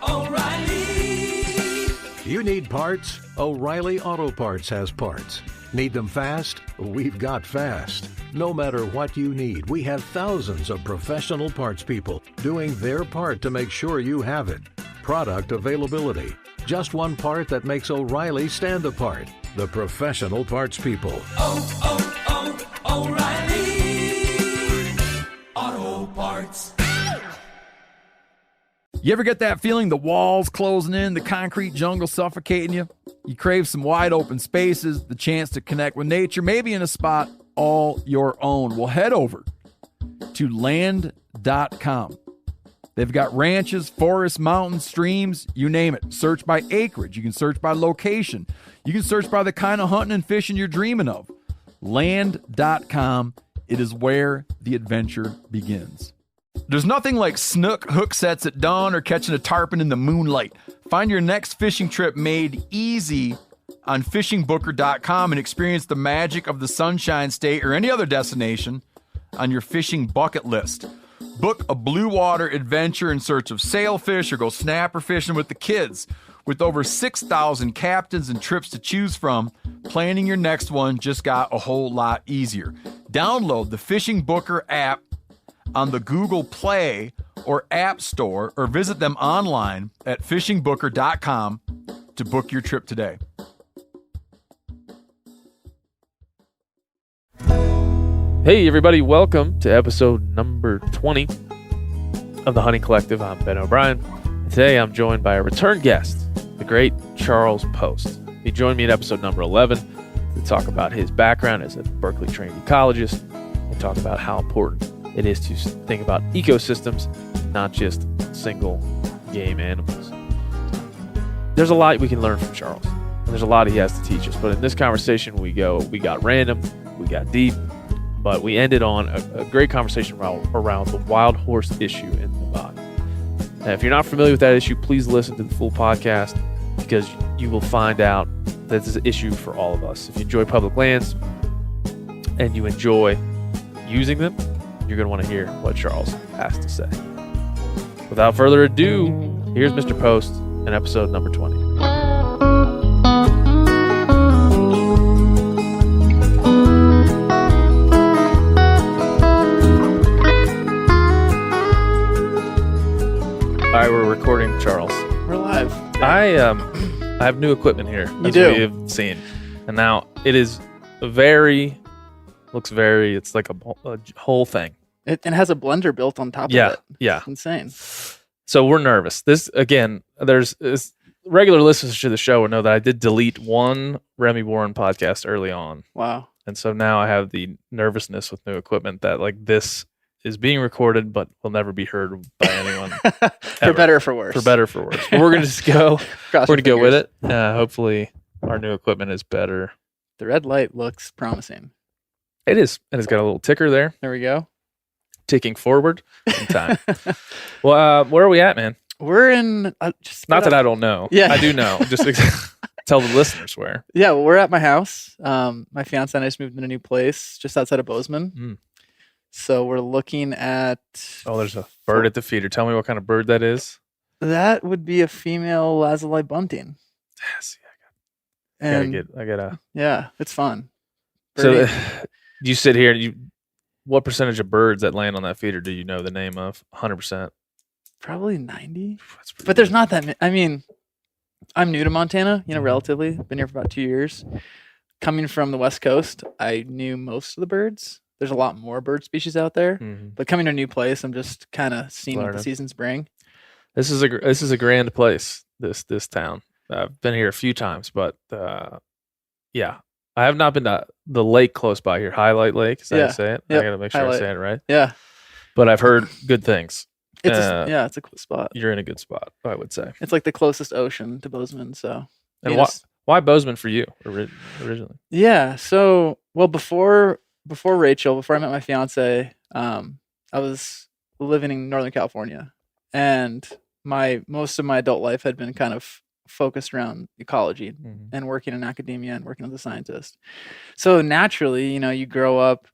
O'Reilly. You need parts? O'Reilly Auto Parts has parts. Need them fast? We've got fast. No matter what you need, we have thousands of professional parts people doing their part to make sure you have it. Product availability. Just one part that makes O'Reilly stand apart. The professional parts people. O'Reilly Auto Parts. You ever get that feeling the walls closing in, the concrete jungle suffocating you? You crave some wide open spaces, the chance to connect with nature, maybe in a spot all your own. Well, head over to land.com. They've got ranches, forests, mountains, streams, you name it. Search by acreage. You can search by location. You can search by the kind of hunting and fishing you're dreaming of. Land.com. It is where the adventure begins. There's nothing like snook hook sets at dawn or catching a tarpon in the moonlight. Find your next fishing trip made easy on fishingbooker.com and experience the magic of the Sunshine State or any other destination on your fishing bucket list. Book a blue water adventure in search of sailfish or go snapper fishing with the kids. With over 6,000 captains and trips to choose from, planning your next one just got a whole lot easier. Download the Fishing Booker app on the Google Play or App Store, or visit them online at fishingbooker.com to book your trip today. Hey everybody, welcome to episode number 20 of the Hunting Collective. I'm Ben O'Brien. And today I'm joined by a return guest, the great Charles Post. He joined me at episode number 11 to talk about his background as a Berkeley trained ecologist and talk about how important it is to think about ecosystems, not just single game animals. There's a lot we can learn from Charles, and there's a lot he has to teach us. But in this conversation, we got random, we got deep, but we ended on a great conversation around the wild horse issue in Nevada. Now, if you're not familiar with that issue, please listen to the full podcast because you will find out that this is an issue for all of us. If you enjoy public lands and you enjoy using them, you're going to want to hear what Charles has to say. Without further ado, here's Mr. Post in episode number 20. All right, we're recording, Charles. We're live. I have new equipment here, You as do. we have seen. And now it is it's like a whole thing. It has a blender built on top of it. Yeah. It's insane. So we're nervous. This, again, regular listeners to the show will know that I did delete one Remy Warren podcast early on. Wow. And so now I have the nervousness with new equipment that like this is being recorded, but will never be heard by anyone. For ever. better or for worse. For better or for worse. But we're going to just go. Cross We're your going to go with fingers. it. Hopefully our new equipment is better. The red light looks promising. It is. And it's got a little ticker there, There we go. ticking forward in time. Well, where are we at, man? We're in. Just Not that I don't know. Yeah. I do know. Just tell the listeners where. Yeah, well, we're at my house. My fiance and I just moved in a new place just outside of Bozeman. Mm. So we're looking at. Oh, there's a bird at the feeder. Tell me what kind of bird that is. That would be a female lazuli bunting. Yes. And I gotta. yeah, it's fun. So Birdie. you sit here and what percentage of birds that land on that feeder do you know the name of? 100%. Probably 90. That's pretty But there's good. not that many. I mean, I'm new to Montana, Mhm. relatively. Been here for about 2 years. Coming from the West Coast, I knew most of the birds. There's a lot more bird species out there. Mhm. But coming to a new place, I'm just kind of seeing what the Learning. seasons bring. This is a grand place. This town. I've been here a few times, but yeah, I have not been to the lake close by here. Highlight Lake, is that how Yeah. you say it? Yep. I gotta make sure Highlight. I say it right. Yeah. But I've heard good things. It's Uh, it's a cool spot. You're in a good spot, I would say. It's like the closest ocean to Bozeman. So And you know, why Bozeman for you originally? yeah. So before Rachel, before I met my fiance, I was living in Northern California, and most of my adult life had been kind of focused around ecology Mhm. and working in academia and working as a scientist. So naturally, you grow up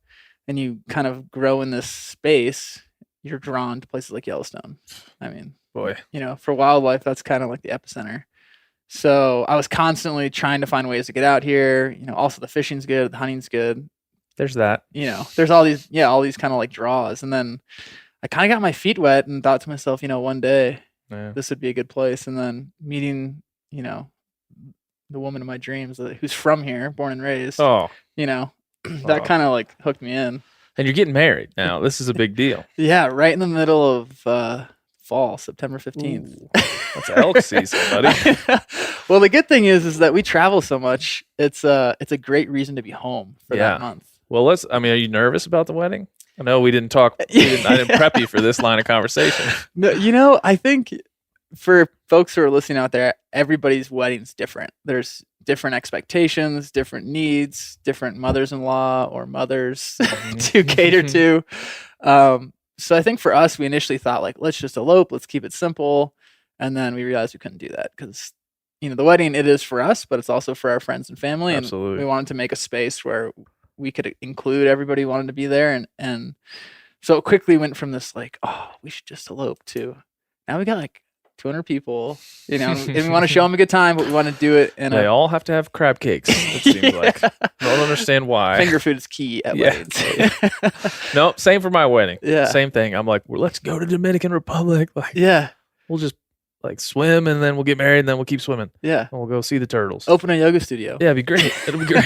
and you kind of grow in this space you're drawn to places like Yellowstone. I mean, Boy. For wildlife, that's kind of like the epicenter. So I was constantly trying to find ways to get out here. Also the fishing's good, the hunting's good. There's that. There's all these kind of like draws. And then I kind of got my feet wet and thought to myself, one day this would be a good place. And then meeting, the woman of my dreams who's from here, born and raised, that kind of like hooked me in. And you're getting married now. This is a big deal. Yeah, right in the middle of fall, September 15th. Ooh, that's elk season, buddy. Well, the good thing is that we travel so much. It's a great reason to be home for that month. Well, are you nervous about the wedding? I know we didn't talk. I didn't prep you for this line of conversation. No, I think for folks who are listening out there, everybody's wedding's different. There's different expectations, different needs, different mothers-in-law or mothers to cater to. So I think for us, we initially thought like, let's just elope, let's keep it simple. And then we realized we couldn't do that because, the wedding, it is for us, but it's also for our friends and family. Absolutely. And we wanted to make a space where we could include everybody who wanted to be there. And so it quickly went from this like, oh, we should just elope to now we got like 200 people, and we want to show them a good time, but we want to do it. And they all have to have crab cakes, it seems like. I don't understand why. Finger food is key at weddings. No, same for my wedding. Yeah. Same thing. I'm like, well, let's go to Dominican Republic. Like, we'll just like swim and then we'll get married and then we'll keep swimming. Yeah. And we'll go see the turtles. Open a yoga studio. Yeah, it'd be great. It'll be great.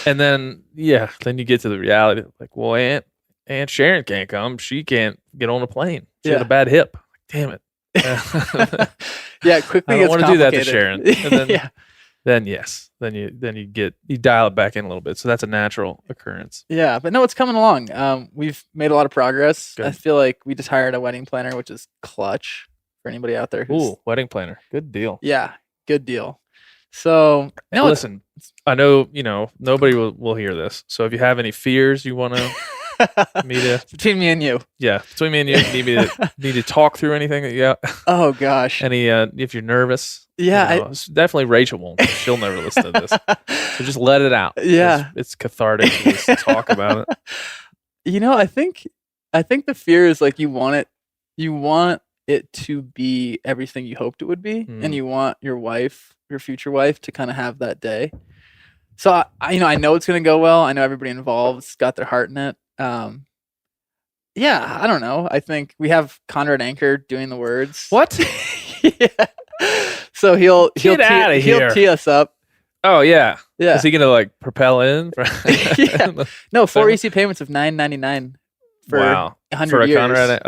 And then, then you get to the reality. Like, well, Aunt Sharon can't come. She can't get on a plane. She had a bad hip. Damn it. Quickly. I don't want to do that to Sharon. And then you dial it back in a little bit. So that's a natural occurrence. Yeah, but no, it's coming along. We've made a lot of progress. Good. I feel like we just hired a wedding planner, which is clutch for anybody out there. Wedding planner. Good deal. Yeah, good deal. So no, listen, I know, nobody will hear this. So if you have any fears you want to between me and you. Yeah, between me and you, need to talk through anything that you got. Oh gosh. Any if you're nervous. Yeah, definitely Rachel won't. She'll never listen to this. So just let it out. Yeah, it's cathartic to just talk about it. I think the fear is like you want it to be everything you hoped it would be, and you want your future wife, to kind of have that day. So I know it's going to go well. I know everybody involved's got their heart in it. I don't know. I think we have Conrad Anker doing the words. What? Yeah. So he'll tee us up. Oh yeah. Yeah. Is he gonna like propel in? Yeah. No, 4 easy payments of $9.99 for 100 years. Conrad.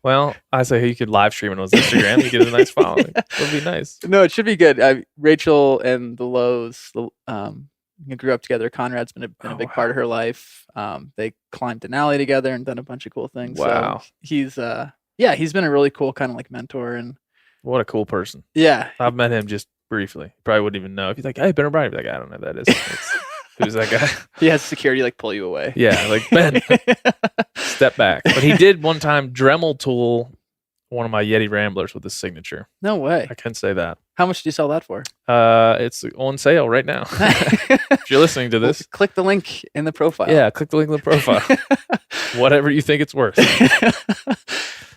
Well, I say you could live stream it on his Instagram. You get a nice following. It would be nice. No, it should be good. Rachel and the Lows, grew up together. Conrad's been a big part of her life. They climbed Denali together and done a bunch of cool things. Wow. So he's been a really cool kind of like mentor. And what a cool person. Yeah. I've met him just briefly. Probably wouldn't even know. If he's like, hey, Ben O'Brien, like, I don't know who that is. Who's that guy? He has security like pull you away. Yeah, like, Ben, step back. But he did one time Dremel tool one of my Yeti Ramblers with his signature. No way. I can say that. How much do you sell that for? It's on sale right now. If you're listening to this, click the link in the profile. Yeah, click the link in the profile. Whatever you think it's worth. Some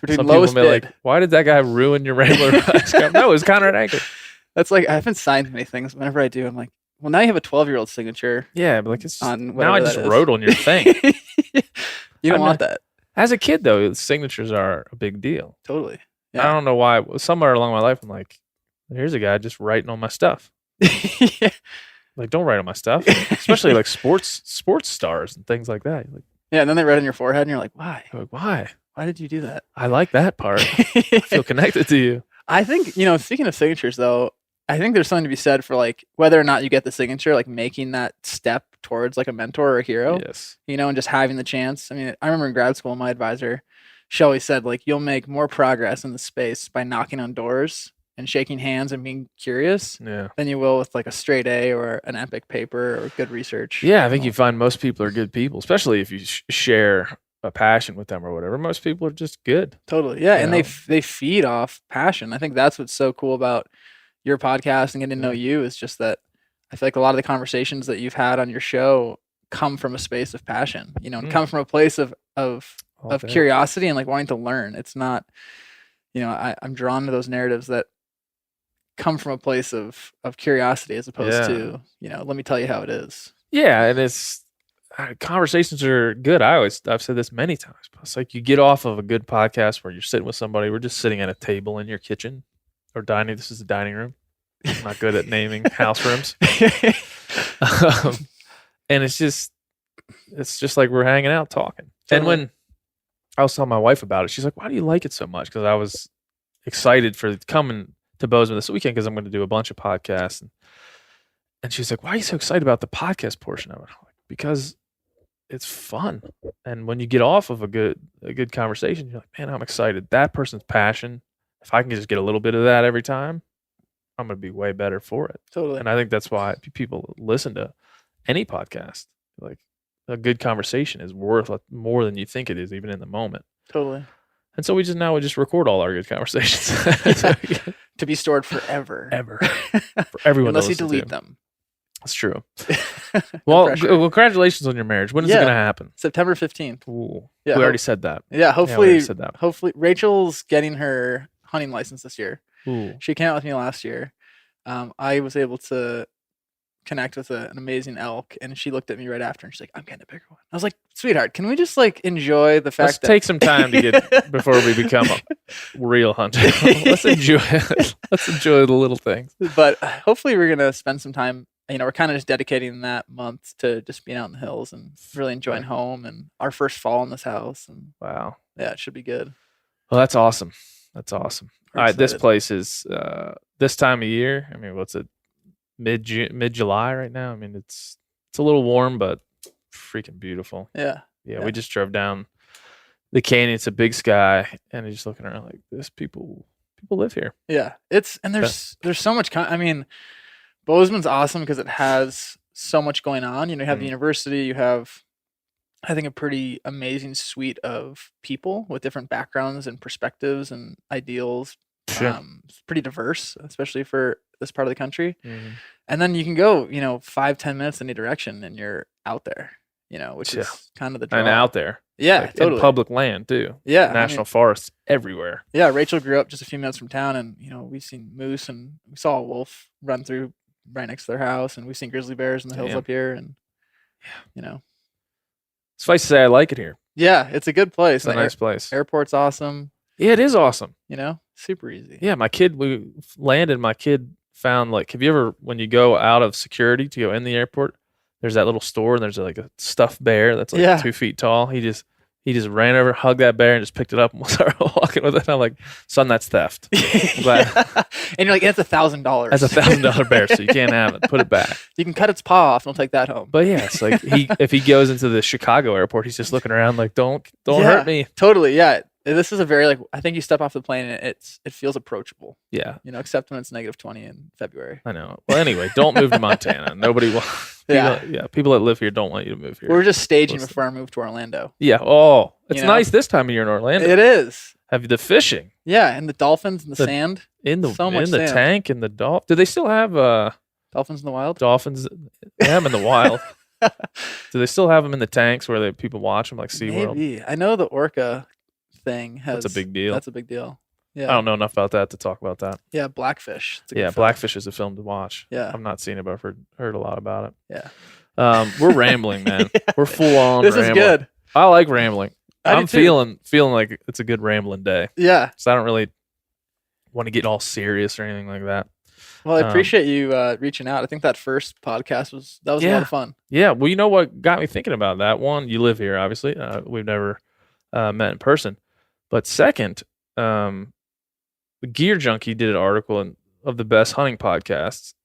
people may be like, why did that guy ruin your Rambler? No, it was Conrad Anker. That's like, I haven't signed many things. Whenever I do, I'm like, well, now you have a 12-year-old signature. Yeah, but like, it's on now I just wrote on your thing. You don't want that. As a kid, though, the signatures are a big deal. Totally. Yeah. I don't know why. Somewhere along my life, I'm like, here's a guy just writing on my stuff. Yeah. Like, don't write on my stuff, especially like sports stars and things like that. Like, yeah, and then they write on your forehead, and you're like, why? You're like, why? Why did you do that? I like that part. I feel connected to you. I think, speaking of signatures, though, I think there's something to be said for like whether or not you get the signature, like making that step towards like a mentor or a hero. Yes. And just having the chance. I mean, I remember in grad school, my advisor, she always said, like, you'll make more progress in the space by knocking on doors and shaking hands and being curious than you will with like a straight A or an epic paper or good research. Yeah, I think you find most people are good people, especially if you share a passion with them or whatever. Most people are just good. Totally. Yeah. And they feed off passion. I think that's what's so cool about your podcast and getting to know you is just that I feel like a lot of the conversations that you've had on your show come from a space of passion, and come from a place of curiosity and like wanting to learn. It's not, I'm drawn to those narratives that come from a place of curiosity as opposed to, let me tell you how it is. Yeah. And it's conversations are good. I've said this many times, but it's like you get off of a good podcast where you're sitting with somebody. We're just sitting at a table in your kitchen or dining. This is the dining room. I'm not good at naming house rooms. And it's just like we're hanging out talking. Totally. And when I was telling my wife about it, she's like, why do you like it so much? Because I was excited for coming to Bozeman this weekend because I'm going to do a bunch of podcasts. And she's like, why are you so excited about the podcast portion of it? I'm like, because it's fun. And when you get off of a good conversation, you're like, man, I'm excited. That person's passion, if I can just get a little bit of that every time, I'm going to be way better for it. Totally. And I think that's why people listen to any podcast. Like a good conversation is worth more than you think it is, even in the moment. Totally. And so we just record all our good conversations to be stored forever. Ever. For everyone unless you delete them. That's true. Well, congratulations on your marriage. When is it going to happen? September 15th. Ooh, yeah, we already said that. Yeah, hopefully. Hopefully, Rachel's getting her hunting license this year. Ooh. She came out with me last year. I was able to connect with an amazing elk, and she looked at me right after, and she's like, "I'm getting a bigger one." I was like, "Sweetheart, can we just like enjoy the fact that take some time to get before we become a real hunter? Let's enjoy it. Let's enjoy the little things." But hopefully, we're gonna spend some time. We're kind of just dedicating that month to just being out in the hills and really enjoying home and our first fall in this house. And wow, yeah, it should be good. Well, that's awesome. That's awesome. All right, this place is this time of year. I mean, what's it? Mid July right now. I mean, it's a little warm, but freaking beautiful. Yeah. We just drove down the canyon. It's a big sky, and you're just looking around like this. People live here. Yeah, there's so much. I mean, Bozeman's awesome because it has so much going on. You have the university. You have, I think, a pretty amazing suite of people with different backgrounds and perspectives and ideals. Sure. It's pretty diverse, especially for this part of the country. Mm-hmm. And then you can go, 5-10 minutes in any direction and you're out there, which is kind of the draw. And out there. Yeah, like totally. In public land too. Yeah. National forests everywhere. Yeah. Rachel grew up just a few minutes from town, and, we've seen moose, and we saw a wolf run through right next to their house, and we've seen grizzly bears in the hills up here. And, Suffice to say, I like it here. Yeah. It's a good place. It's a nice place. Airport's awesome. Yeah, it is awesome. Super easy. Yeah, we landed. My kid found, like, have you ever, when you go out of security to go in the airport, there's that little store and there's like a stuffed bear that's like 2 feet tall. He just ran over, hugged that bear, and just picked it up and started walking with it. I'm like, son, that's theft. I'm glad. And you're like, it's $1,000. That's $1,000 bear, so you can't have it. Put it back. You can cut its paw off and we'll take that home. But yeah, it's like if he goes into the Chicago airport, he's just looking around like, don't hurt me. Totally, yeah. This is a very, I think you step off the plane and it feels approachable. Yeah. Except when it's -20 in February. I know. Well, ananyway, don't move to Montana. Nobody will. People that live here don't want you to move here. We're just staging before our move to Orlando. Yeah. Oh, it's nice this time of year in Orlando. It is. Have you the fishing? Yeah, and the dolphins and the sand. In the tank and the dolphin. Do they still have dolphins in the wild? Dolphins. They have them in the wild. Do they still have them in the tanks where people watch them like SeaWorld? Maybe. I know the orca thing has. That's a big deal. That's a big deal. Yeah. I don't know enough about that to talk about that. Yeah, Blackfish. Blackfish is a film to watch. Yeah. I've not seen it, but I've heard a lot about it. Yeah. We're rambling, man. We're full on This rambling. is good. I like rambling. I'm feeling like it's a good rambling day. Yeah. So I don't really want to get all serious or anything like that. Well, I appreciate you reaching out. I think that first podcast was a lot of fun. Yeah. Well, you know what got me thinking about that? One, you live here, obviously. We've never met in person. But second, the Gear Junkie did an article of the best hunting podcasts.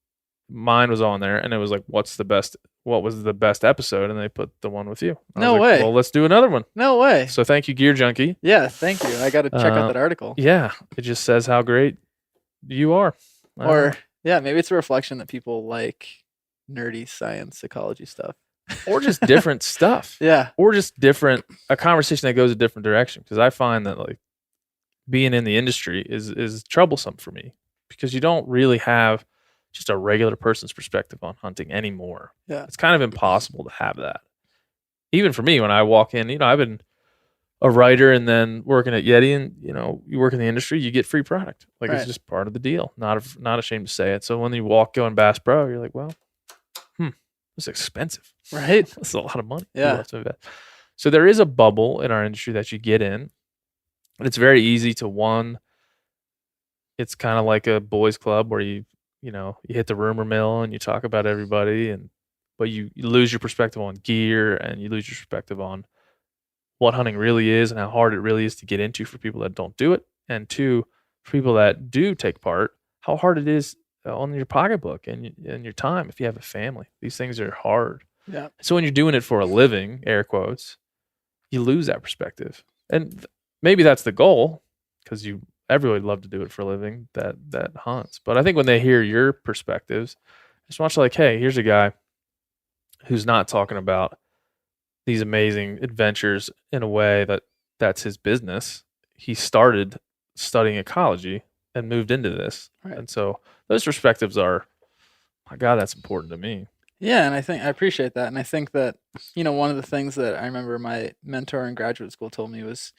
Mine was on there, and it was like, what was the best episode? And they put the one with you. No way. Well, let's do another one. No way. So thank you, Gear Junkie. Yeah, thank you. I got to check out that article. Yeah. It just says how great you are. Maybe it's a reflection that people like nerdy science, ecology stuff. Or just different stuff. Yeah. Or just a conversation that goes a different direction. Because I find that like being in the industry is troublesome for me because you don't really have just a regular person's perspective on hunting anymore. Yeah. It's kind of impossible to have that. even for me, when I walk in, I've been a writer and then working at Yeti, and you work in the industry, you get free product. Like it's just part of the deal. Not ashamed to say it. So when you walk going Bass Pro, you're like, well, it's expensive, right? That's a lot of money. Yeah. So there is a bubble in our industry that you get in, and it's very easy to one. It's kind of like a boys club where you hit the rumor mill and you talk about everybody, but you lose your perspective on gear, and you lose your perspective on what hunting really is and how hard it really is to get into for people that don't do it. And two, for people that do take part, how hard it is on your pocketbook and your time if you have a family. These things are hard. Yeah. So when you're doing it for a living, air quotes, you lose that perspective. And maybe that's the goal, because everybody would love to do it for a living that hunts. But I think when they hear your perspectives, it's much like, hey, here's a guy who's not talking about these amazing adventures in a way that's his business. He started studying ecology and moved into this. Right. And so those perspectives are, my God, that's important to me. Yeah, and I appreciate that. And I think that, one of the things that I remember my mentor in graduate school told me was,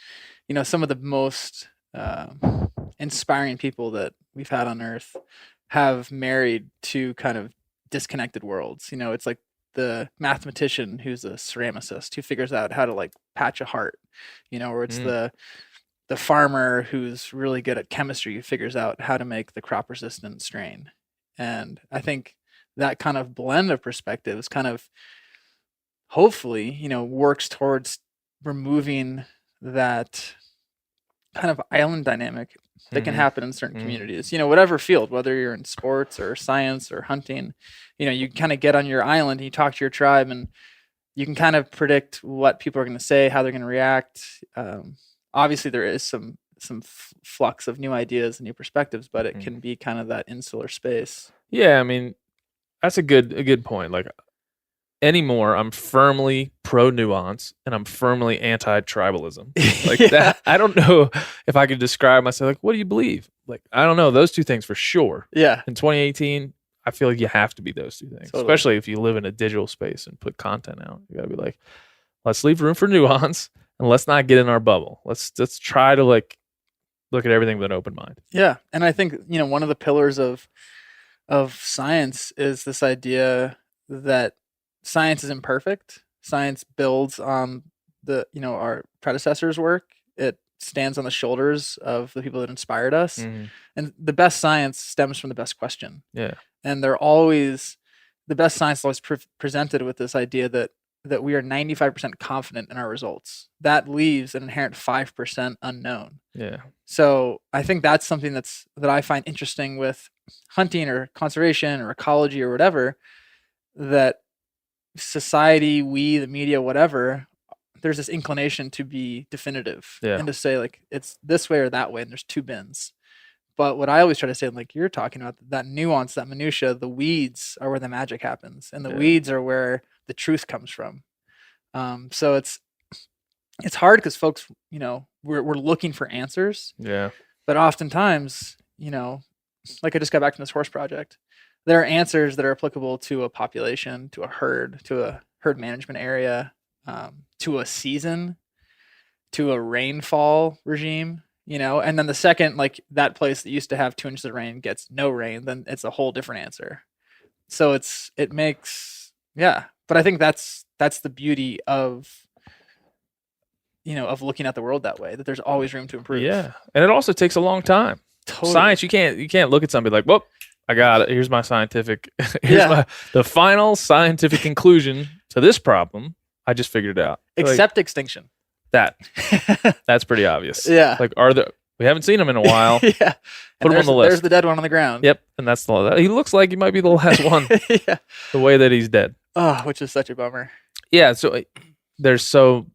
some of the most inspiring people that we've had on Earth have married two kind of disconnected worlds. It's like the mathematician who's a ceramicist who figures out how to like patch a heart, or it's the farmer who's really good at chemistry who figures out how to make the crop resistant strain. And I think that kind of blend of perspectives kind of hopefully, works towards removing that kind of island dynamic that can happen in certain communities, whatever field, whether you're in sports or science or hunting, you kind of get on your island and you talk to your tribe, and you can kind of predict what people are going to say, how they're going to react. Obviously there is some flux of new ideas and new perspectives, but it can be kind of that insular space. Yeah. I mean, that's a good point. Like, anymore, I'm firmly pro nuance and I'm firmly anti tribalism. Like that. I don't know if I could describe myself. Like, what do you believe? Like, I don't know. Those two things for sure. Yeah. In 2018, I feel like you have to be those two things, totally. Especially if you live in a digital space and put content out. You got to be like, let's leave room for nuance and let's not get in our bubble. Let's try to like look at everything with an open mind. Yeah. And I think, one of the pillars of science is this idea that science is imperfect. Science builds on our predecessors' work. It stands on the shoulders of the people that inspired us. And the best science stems from the best question. Yeah. And the best science is always presented with this idea that we are 95% confident in our results. That leaves an inherent 5% unknown. Yeah. So I think that's something that I find interesting with hunting or conservation or ecology or whatever, that society, the media, whatever, there's this inclination to be definitive and to say like it's this way or that way, and there's two bins. But what I always try to say, like you're talking about, that nuance, that minutia, the weeds are where the magic happens, and the weeds are where the truth comes from. So it's hard because folks, we're looking for answers. Yeah. But oftentimes, like I just got back from this horse project, there are answers that are applicable to a population, to a herd management area, to a season, to a rainfall regime, and then the second, like that place that used to have 2 inches of rain gets no rain, then it's a whole different answer. So it makes, but I think that's the beauty of, of looking at the world that way, that there's always room to improve. Yeah. And it also takes a long time. Totally. Science, you can't look at somebody like, whoop, I got it. Here's my scientific, the final scientific conclusion to this problem. I just figured it out. Except extinction. That's pretty obvious. Yeah. Like, we haven't seen him in a while. Yeah. Put him on the list. There's the dead one on the ground. Yep. And that's he looks like he might be the last one. Yeah. The way that he's dead. Oh, which is such a bummer. Yeah. So there's so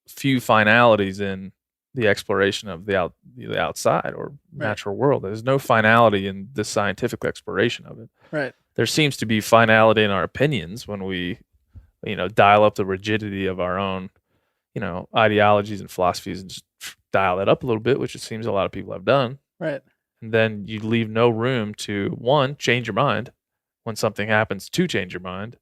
few finalities in the exploration of the outside or natural world. There's no finality in the scientific exploration of it. Right. There seems to be finality in our opinions when we, dial up the rigidity of our own, ideologies and philosophies and just dial that up a little bit, which it seems a lot of people have done. Right. And then you leave no room to, one, change your mind when something happens, to change your mind,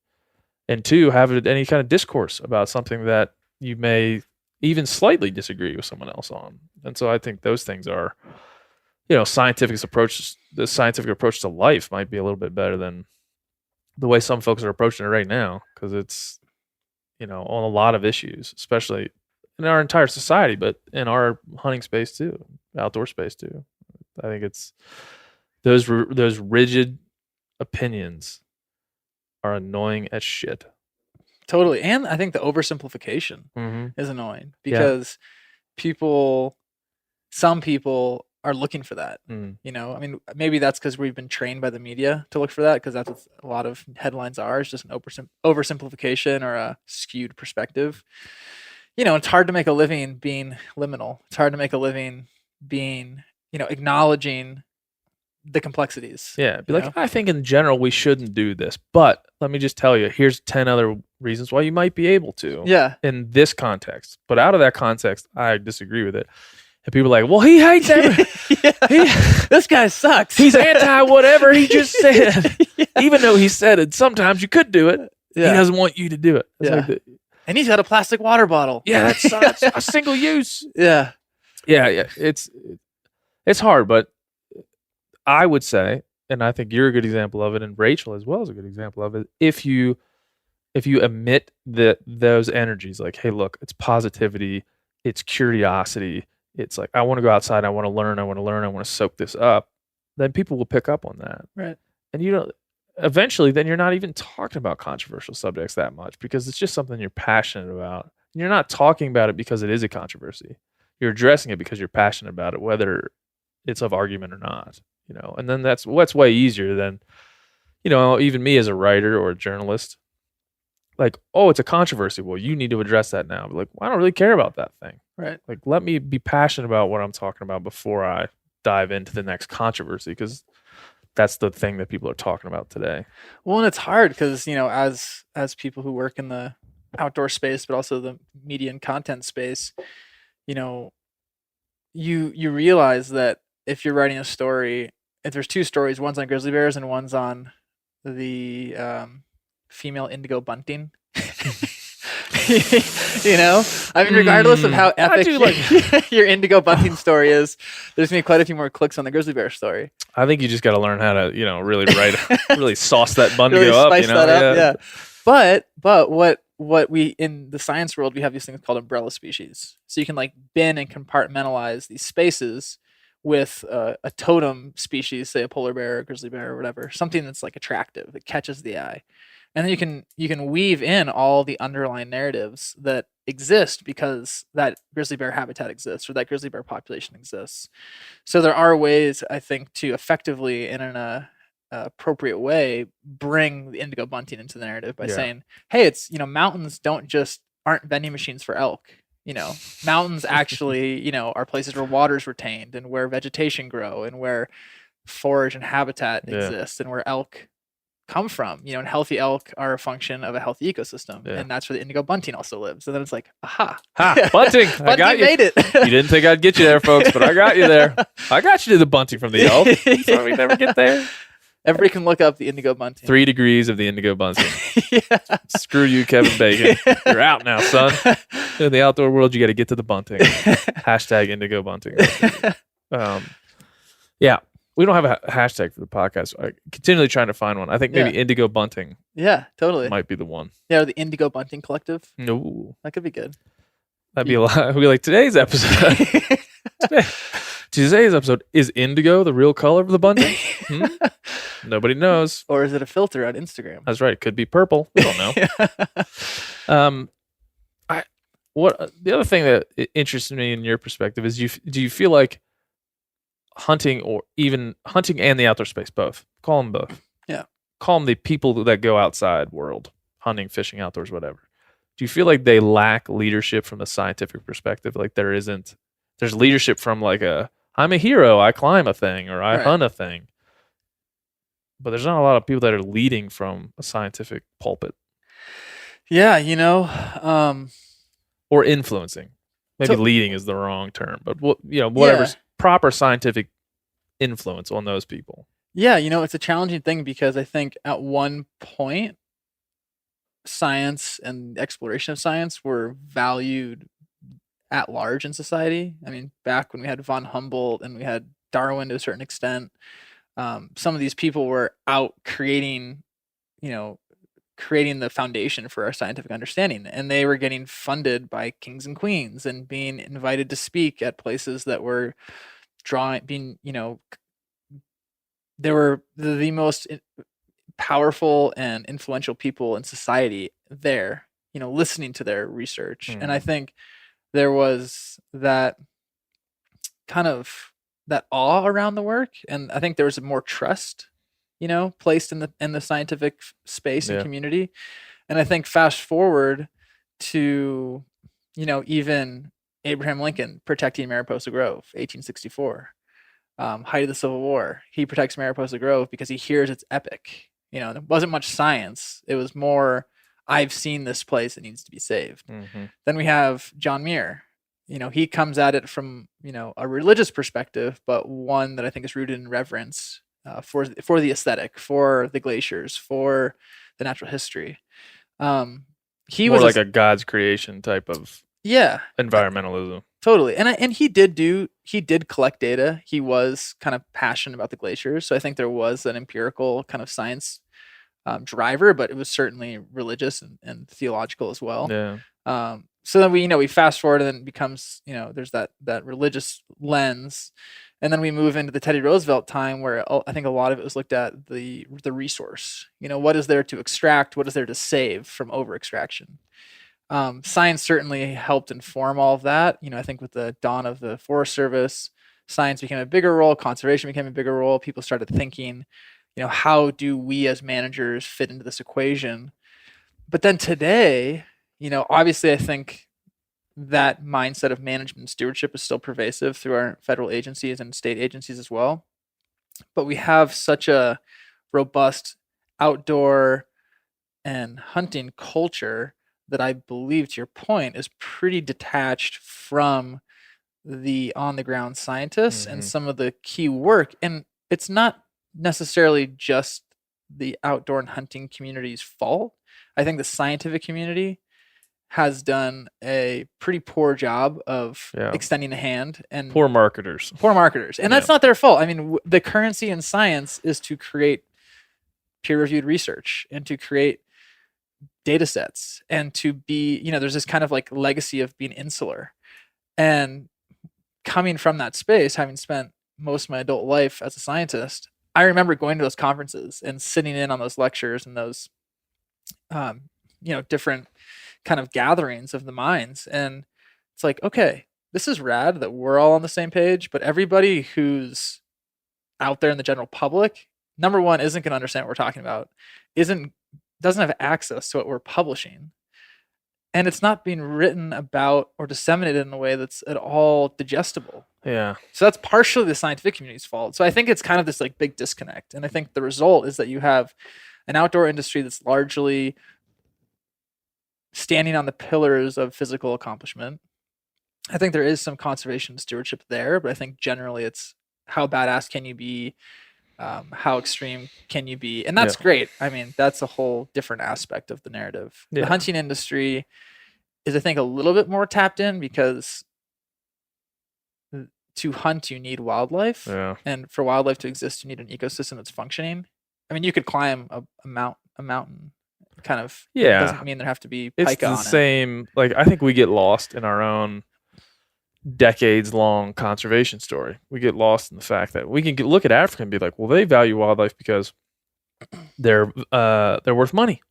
and two, have any kind of discourse about something that you may even slightly disagree with someone else on. And so I think those things are, the scientific approach to life might be a little bit better than the way some folks are approaching it right now, because it's, on a lot of issues, especially in our entire society, but in our hunting space too, outdoor space too. I think it's those rigid opinions are annoying as shit. Totally. And I think the oversimplification is annoying because some people are looking for that. I mean, maybe that's because we've been trained by the media to look for that, because that's what a lot of headlines are. It's just an oversimplification or a skewed perspective. It's hard to make a living being liminal. It's hard to make a living being, acknowledging the complexities. Yeah. Be like, I think in general we shouldn't do this, but let me just tell you, here's 10 other reasons why you might be able to. Yeah. In this context. But out of that context, I disagree with it. And people are like, well, he hates everything. This guy sucks. He's anti whatever he just said. Even though he said it, sometimes you could do it. Yeah. He doesn't want you to do it. It's and he's got a plastic water bottle. Yeah, that's a single use. Yeah. Yeah. It's hard, but I would say, and I think you're a good example of it, and Rachel as well is a good example of it, if you emit those energies, like, hey, look, it's positivity, it's curiosity, it's like, I want to go outside, I want to learn, I want to soak this up, then people will pick up on that. Right. And eventually then you're not even talking about controversial subjects that much, because it's just something you're passionate about. And you're not talking about it because it is a controversy. You're addressing it because you're passionate about it, whether it's of argument or not. And then that's way easier than, even me as a writer or a journalist, like, oh, it's a controversy. Well, you need to address that now. But like, well, I don't really care about that thing. Right. Like, let me be passionate about what I'm talking about before I dive into the next controversy, because that's the thing that people are talking about today. Well, and it's hard because, as people who work in the outdoor space, but also the media and content space, you realize that if you're writing a story, if there's two stories, one's on grizzly bears and one's on the female indigo bunting. I mean, regardless of how epic your indigo bunting story is, there's gonna be quite a few more clicks on the grizzly bear story. I think you just got to learn how to, really really sauce that bunting really up. Spice that up, yeah. But what we in the science world, we have these things called umbrella species. So you can bin and compartmentalize these spaces with a totem species, say a polar bear, or grizzly bear, or whatever, something that's attractive, that catches the eye. And then you can weave in all the underlying narratives that exist because that grizzly bear habitat exists or that grizzly bear population exists. So there are ways, I think, to effectively and in a appropriate way bring the indigo bunting into the narrative by saying, hey, it's mountains aren't vending machines for elk. Mountains actually, are places where water's retained and where vegetation grow and where forage and habitat exist and where elk come from, and healthy elk are a function of a healthy ecosystem. And that's where the indigo bunting also lives. And then it's like, aha. Bunting. I got you. Made it. You didn't think I'd get you there, folks, but I got you there. I got you to the bunting from the elk. So we never get there. Everybody can look up the indigo bunting. 3 degrees of the indigo bunting. Screw you, Kevin Bacon. You're out now, son. In the outdoor world, you got to get to the bunting. Hashtag indigo bunting. Yeah. We don't have a hashtag for the podcast. I'm continually trying to find one. I think maybe indigo bunting. Yeah, totally. Might be the one. Yeah, or the indigo bunting collective. No. That could be good. That'd be a lot. It'd be like today's episode. Today's episode, is indigo the real color of the bunting? Nobody knows. Or is it a filter on Instagram? That's right. It could be purple. We don't know. The other thing that interests me in your perspective is, do you feel like hunting, or even hunting and the outdoor space, both, call them both. Yeah. Call them the people that go outside world, hunting, fishing, outdoors, whatever. Do you feel like they lack leadership from a scientific perspective? Like there's leadership from I'm a hero, I climb a thing, or I hunt a thing. But there's not a lot of people that are leading from a scientific pulpit. Yeah, or influencing. Maybe leading is the wrong term, but whatever's proper scientific influence on those people. Yeah, it's a challenging thing because I think at one point, science and exploration of science were valued at large in society. I mean, back when we had von Humboldt and we had Darwin to a certain extent, some of these people were out creating, creating the foundation for our scientific understanding, and they were getting funded by kings and queens and being invited to speak at places that were they were the most powerful and influential people in society there, listening to their research. And I think there was that kind of that awe around the work, and I think there was more trust, placed in the scientific space and community. And I think fast forward to, even Abraham Lincoln protecting Mariposa Grove, 1864. Height of the Civil War, he protects Mariposa Grove because he hears it's epic. There wasn't much science. It was more, I've seen this place, it needs to be saved. Then we have John Muir. He comes at it from, a religious perspective, but one that I think is rooted in reverence for the aesthetic, for the glaciers, for the natural history. He more was like a God's creation type of environmentalism. Totally. And he did collect data. He was kind of passionate about the glaciers. So I think there was an empirical kind of science driver, but it was certainly religious and theological as well. Yeah. So then we fast forward, and then it becomes, there's that religious lens. And then we move into the Teddy Roosevelt time, where I think a lot of it was looked at the resource. What is there to extract? What is there to save from over extraction? Science certainly helped inform all of that. I think with the dawn of the Forest Service, science became a bigger role, conservation became a bigger role. People started thinking, how do we as managers fit into this equation? But then today, obviously I think that mindset of management and stewardship is still pervasive through our federal agencies and state agencies as well. But we have such a robust outdoor and hunting culture that I believe, to your point, is pretty detached from the on-the-ground scientists and some of the key work. And it's not necessarily just the outdoor and hunting community's fault. I think the scientific community has done a pretty poor job of extending a hand, and poor marketers. And that's not their fault. I mean, the currency in science is to create peer-reviewed research and to create data sets and to be, there's this kind of like legacy of being insular. And coming from that space, having spent most of my adult life as a scientist, I remember going to those conferences and sitting in on those lectures and those, different kind of gatherings of the minds. And it's like, okay, this is rad that we're all on the same page, but everybody who's out there in the general public, number one, isn't going to understand what we're talking about, doesn't have access to what we're publishing, and it's not being written about or disseminated in a way that's at all digestible. Yeah. So that's partially the scientific community's fault. So I think it's kind of this like big disconnect. And I think the result is that you have an outdoor industry that's largely standing on the pillars of physical accomplishment. I think there is some conservation and stewardship there, but I think generally it's how badass can you be? How extreme can you be? And that's great. I mean, that's a whole different aspect of the narrative. The hunting industry is, I think, a little bit more tapped in because to hunt, you need wildlife. Yeah. And for wildlife to exist, you need an ecosystem that's functioning. I mean, you could climb a mountain. Kind of doesn't mean there have to be pika on it. It's the same. Like, I think we get lost in our own decades-long conservation story. We get lost in the fact that we can look at Africa and be like, well, they value wildlife because they're worth money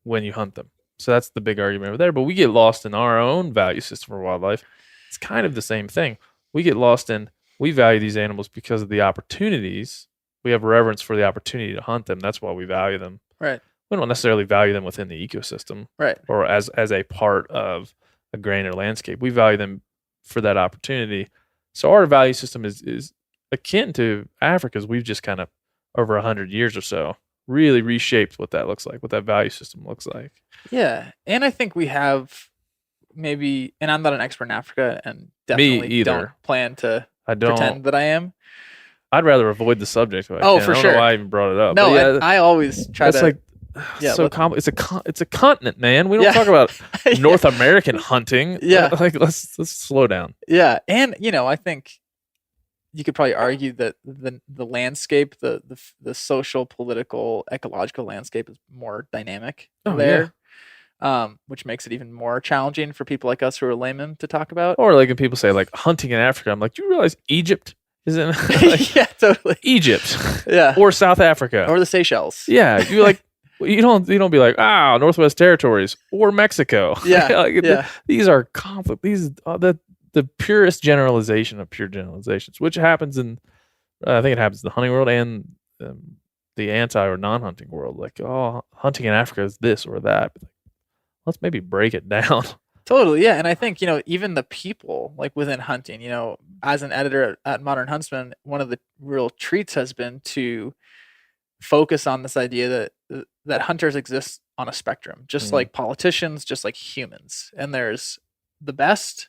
when you hunt them. So that's the big argument over there. But we get lost in our own value system for wildlife. It's kind of the same thing. We get lost in, we value these animals because of the opportunities. We have reverence for the opportunity to hunt them. That's why we value them. Right. We don't necessarily value them within the ecosystem, right, or as a part of a granular landscape. We value them for that opportunity. So our value system is akin to Africa's. We've just kind of, over 100 years or so, really reshaped what that looks like, what that value system looks like. Yeah. And I think we have maybe, and I'm not an expert in Africa and definitely don't plan to pretend that I am. I'd rather avoid the subject. For sure. I don't know why I even brought it up. No, I always try to Yeah, so it's a continent, man. We don't talk about North American hunting. Yeah. Like let's slow down. Yeah. And I think you could probably argue that the landscape, the social, political, ecological landscape is more dynamic there. Which makes it even more challenging for people like us who are laymen to talk about. Or like when people say like hunting in Africa, I'm like, do you realize Egypt is in like, yeah, totally. Egypt. Yeah. Or South Africa. Or the Seychelles. Yeah. You're like you don't be like, Northwest Territories or Mexico. Yeah. These are conflict. These are the purest generalization of pure generalizations, which happens in I think it happens in the hunting world and the anti or non-hunting world. Like, hunting in Africa is this or that. Let's maybe break it down. Totally, yeah. And I think, even the people like within hunting, as an editor at Modern Huntsman, one of the real treats has been to focus on this idea that hunters exist on a spectrum, just like politicians, just like humans. And there's the best,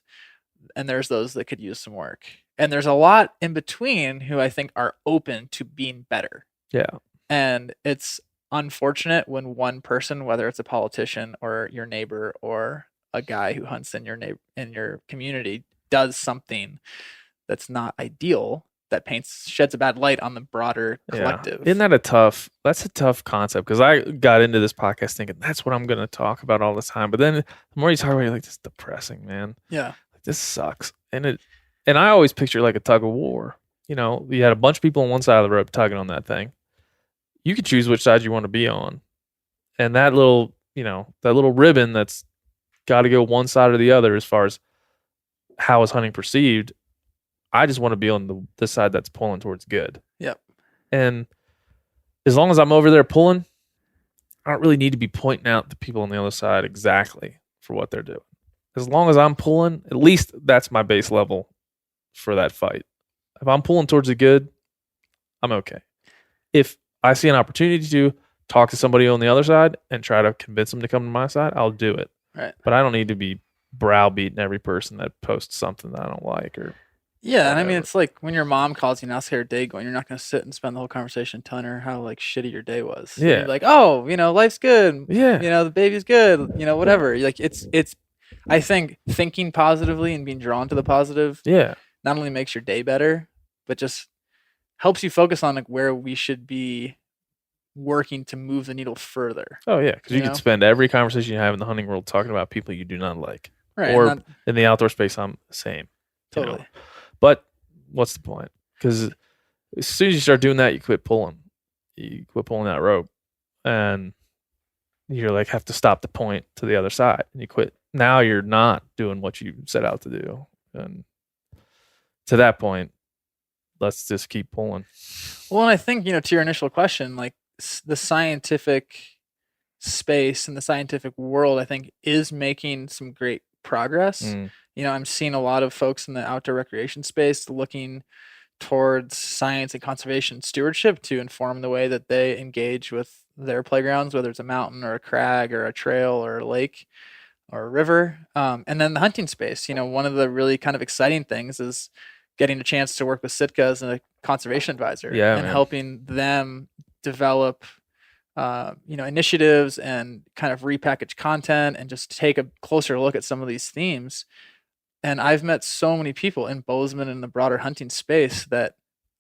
and there's those that could use some work. And there's a lot in between who I think are open to being better. Yeah. And it's unfortunate when one person, whether it's a politician or your neighbor or a guy who hunts in your community, does something that's not ideal, that sheds a bad light on the broader collective. Isn't that that's a tough concept? Because I got into this podcast thinking that's what I'm going to talk about all the time. But then the more you talk about it, you're like, this is depressing, man. Yeah. Like, this sucks. And I always picture like a tug of war. You had a bunch of people on one side of the rope tugging on that thing. You can choose which side you want to be on. And that little ribbon that's got to go one side or the other as far as how is hunting perceived. I just want to be on the side that's pulling towards good. Yep. And as long as I'm over there pulling, I don't really need to be pointing out the people on the other side exactly for what they're doing. As long as I'm pulling, at least that's my base level for that fight. If I'm pulling towards the good, I'm okay. If I see an opportunity to talk to somebody on the other side and try to convince them to come to my side, I'll do it. Right. But I don't need to be browbeating every person that posts something that I don't like or yeah. And I mean, it's like when your mom calls you and asks how your day going, you're not going to sit and spend the whole conversation telling her how like shitty your day was. Yeah. You're like, oh, life's good. Yeah. The baby's good. Whatever. Like it's. I think thinking positively and being drawn to the positive. Yeah. Not only makes your day better, but just helps you focus on like where we should be working to move the needle further. Oh yeah, because you could spend every conversation you have in the hunting world talking about people you do not like, right? Or in the outdoor space, I'm the same. Totally. But what's the point? Because as soon as you start doing that, you quit pulling. You quit pulling that rope, and you're like have to stop the point to the other side, and you quit. Now you're not doing what you set out to do, and to that point, let's just keep pulling. Well, and I think to your initial question, like the scientific space and the scientific world, I think is making some great progress. I'm seeing a lot of folks in the outdoor recreation space looking towards science and conservation stewardship to inform the way that they engage with their playgrounds, whether it's a mountain or a crag or a trail or a lake or a river. And then the hunting space, one of the really kind of exciting things is getting a chance to work with Sitka as a conservation advisor and helping them develop initiatives and kind of repackage content and just take a closer look at some of these themes. And I've met so many people in Bozeman and the broader hunting space that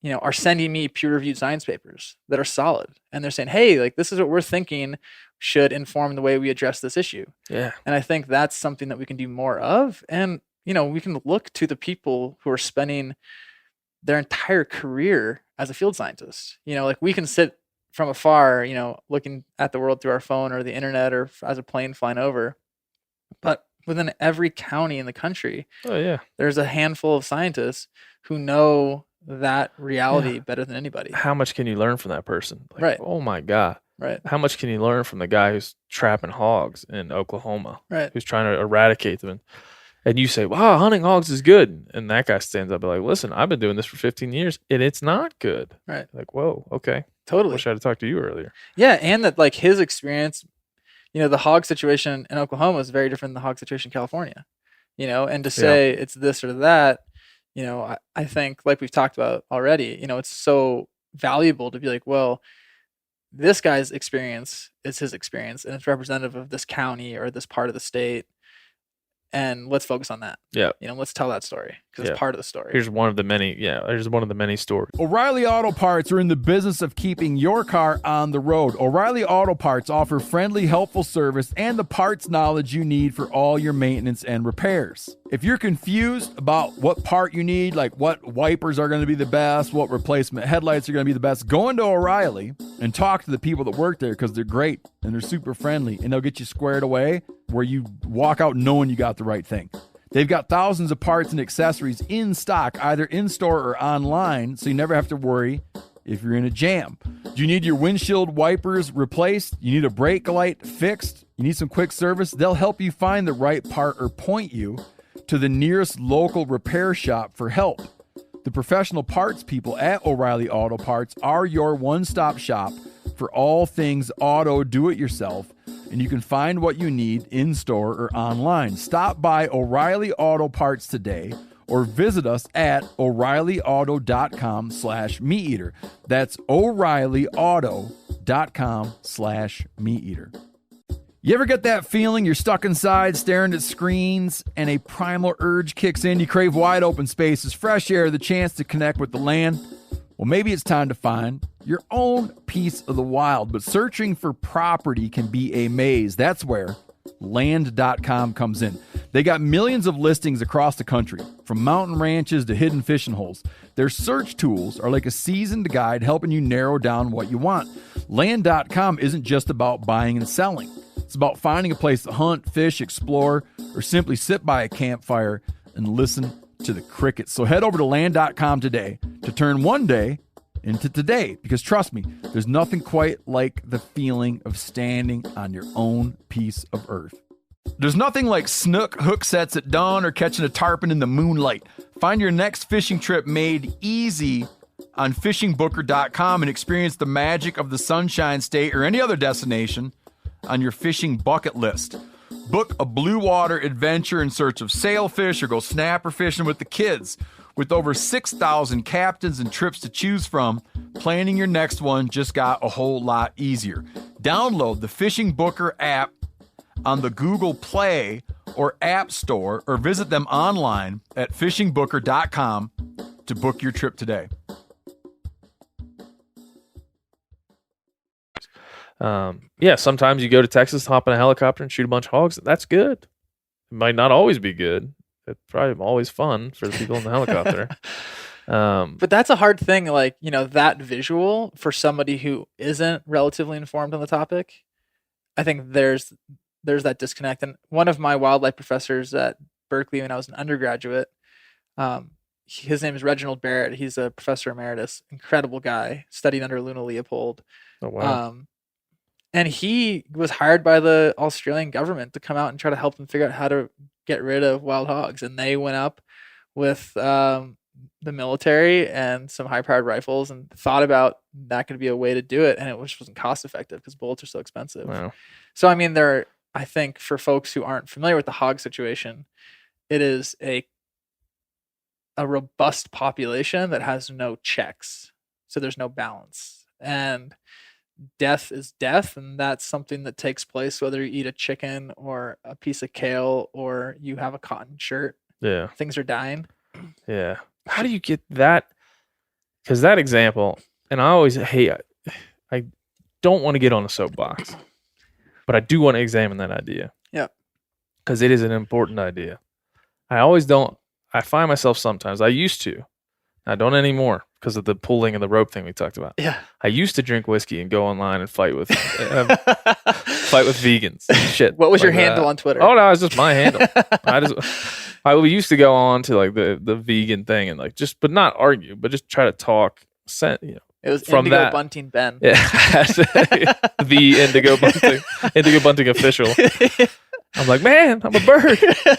are sending me peer-reviewed science papers that are solid, and they're saying, hey, like this is what we're thinking should inform the way we address this issue. Yeah. And I think that's something that we can do more of. And we can look to the people who are spending their entire career as a field scientist. Like we can sit from afar, looking at the world through our phone or the internet or as a plane flying over. But within every county in the country, there's a handful of scientists who know that reality better than anybody. How much can you learn from that person? Like, right. Oh my God. Right. How much can you learn from the guy who's trapping hogs in Oklahoma? Right. Who's trying to eradicate them? And you say, wow, hunting hogs is good. And that guy stands up and like, listen, I've been doing this for 15 years and it's not good. Right. Like, whoa, okay. Totally. Wish I had talked to you earlier. Yeah. And that like his experience, the hog situation in Oklahoma is very different than the hog situation in California, and to say it's this or that, I think like we've talked about already, it's so valuable to be like, well, this guy's experience is his experience, and it's representative of this county or this part of the state. And let's focus on that. Yeah. Let's tell that story because it's part of the story. Here's one of the many. Yeah. Here's one of the many stories. O'Reilly Auto Parts are in the business of keeping your car on the road. O'Reilly Auto Parts offer friendly, helpful service and the parts knowledge you need for all your maintenance and repairs. If you're confused about what part you need, like what wipers are going to be the best, what replacement headlights are going to be the best, go into O'Reilly and talk to the people that work there because they're great and they're super friendly and they'll get you squared away where you walk out knowing you got the right thing. They've got thousands of parts and accessories in stock, either in-store or online, so you never have to worry if you're in a jam. Do you need your windshield wipers replaced? You need a brake light fixed? You need some quick service? They'll help you find the right part or point you to the nearest local repair shop for help. The professional parts people at O'Reilly Auto Parts are your one-stop shop for all things auto do-it-yourself, and you can find what you need in-store or online. Stop by O'Reilly Auto Parts today or visit us at O'ReillyAuto.com/MeatEater. That's O'ReillyAuto.com/MeatEater. You ever get that feeling you're stuck inside staring at screens and a primal urge kicks in? You crave wide open spaces, fresh air, the chance to connect with the land. Well, maybe it's time to find your own piece of the wild, but searching for property can be a maze. That's where land.com comes in. They got millions of listings across the country, from mountain ranches to hidden fishing holes. Their search tools are like a seasoned guide helping you narrow down what you want. Land.com isn't just about buying and selling. It's about finding a place to hunt, fish, explore, or simply sit by a campfire and listen to the crickets. So head over to land.com today to turn one day into today, because trust me, there's nothing quite like the feeling of standing on your own piece of earth. There's nothing like snook hook sets at dawn or catching a tarpon in the moonlight. Find your next fishing trip made easy on fishingbooker.com and experience the magic of the Sunshine State or any other destination on your fishing bucket list. Book a blue water adventure in search of sailfish or go snapper fishing with the kids. With over 6,000 captains and trips to choose from, planning your next one just got a whole lot easier. Download the Fishing Booker app on the Google Play or App Store, or visit them online at fishingbooker.com to book your trip today. Sometimes you go to Texas, hop in a helicopter and shoot a bunch of hogs. That's good. It might not always be good. It's probably always fun for the people in the helicopter. But that's a hard thing. Like, that visual for somebody who isn't relatively informed on the topic, I think there's that disconnect. And one of my wildlife professors at Berkeley when I was an undergraduate, his name is Reginald Barrett. He's a professor emeritus, incredible guy, studied under Luna Leopold. Oh, wow. And he was hired by the Australian government to come out and try to help them figure out how to get rid of wild hogs. And they went up with the military and some high-powered rifles and thought about that could be a way to do it. And it just wasn't cost-effective because bullets are so expensive. Wow. So, I think for folks who aren't familiar with the hog situation, it is a robust population that has no checks. So there's no balance. And death is death, and that's something that takes place whether you eat a chicken or a piece of kale or you have a cotton shirt. Yeah. Things are dying. Yeah. How do you get that? Because that example, and I always I don't want to get on a soapbox, but I do want to examine that idea. Yeah. Because it is an important idea. I find myself sometimes, I used to, I don't anymore because of the pulling and the rope thing we talked about. Yeah. I used to drink whiskey and go online and fight with vegans. Shit. What was your handle on Twitter? Oh no, it's just my handle. I used to go on to like the vegan thing and but not argue, but just try to talk. It was from Indigo that. Bunting Ben. Yeah, the Indigo Bunting official. I'm like, man, I'm a bird. I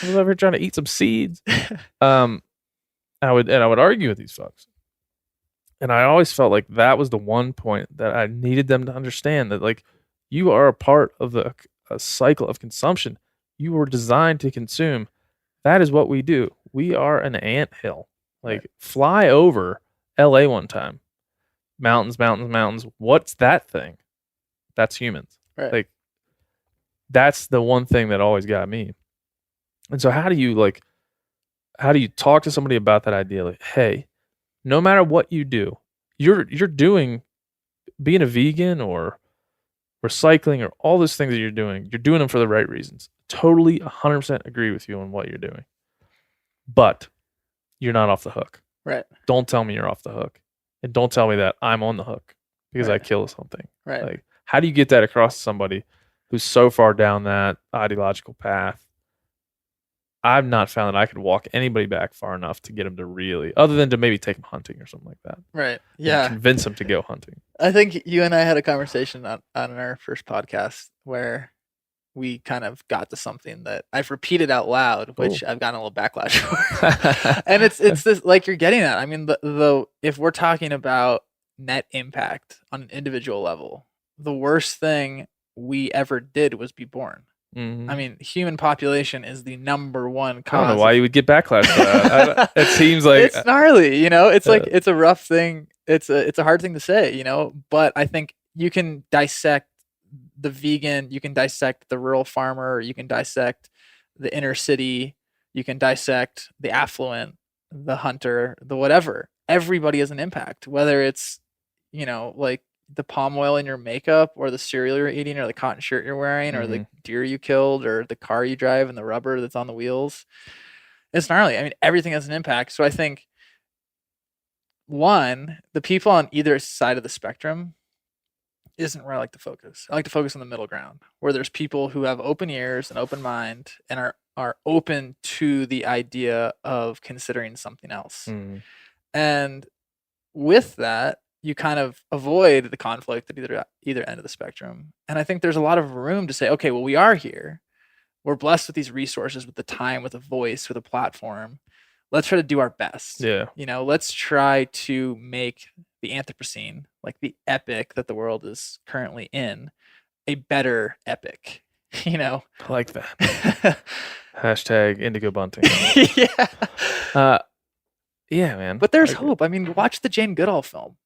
was over here trying to eat some seeds. I would argue with these folks. And I always felt like that was the one point that I needed them to understand that, like, you are a part of a cycle of consumption. You were designed to consume. That is what we do. We are an anthill. Like, fly over LA one time. mountains, mountains, mountains. What's that thing? That's humans. Right. Like, that's the one thing that always got me. And so how do you talk to somebody about that idea? Like, hey, no matter what you do, you're doing, being a vegan or recycling or all those things that you're doing them for the right reasons. Totally 100% agree with you on what you're doing. But you're not off the hook. Right. Don't tell me you're off the hook. And don't tell me that I'm on the hook because I kill something. Right. Like, how do you get that across to somebody who's so far down that ideological path? I've not found that I could walk anybody back far enough to get them to really, other than to maybe take them hunting or something like that. Right. And Yeah. convince them to go hunting. I think you and I had a conversation on our first podcast where we kind of got to something that I've repeated out loud, which I've gotten a little backlash for. And it's this, like you're getting at. I mean, if we're talking about net impact on an individual level, the worst thing we ever did was be born. Mm-hmm. I mean, human population is the number one cause. I don't know why you would get backlash for that. It seems like it's gnarly, It's like it's a rough thing. It's a hard thing to say, But I think you can dissect the vegan, you can dissect the rural farmer, you can dissect the inner city, you can dissect the affluent, the hunter, the whatever. Everybody has an impact, whether it's like the palm oil in your makeup or the cereal you're eating or the cotton shirt you're wearing or the deer you killed or the car you drive and the rubber that's on the wheels. It's gnarly. I mean, everything has an impact. So I think, one, the people on either side of the spectrum isn't where I like to focus. I like to focus on the middle ground, where there's people who have open ears and open mind and are open to the idea of considering something else. And with that, you kind of avoid the conflict at either end of the spectrum. And I think there's a lot of room to say, okay, well, we are here. We're blessed with these resources, with the time, with a voice, with a platform. Let's try to do our best. Yeah. Let's try to make the Anthropocene, like the epic that the world is currently in, a better epic. I like that. Hashtag Indigo Bunting. Yeah. Yeah, man. But there's hope. I mean, watch the Jane Goodall film.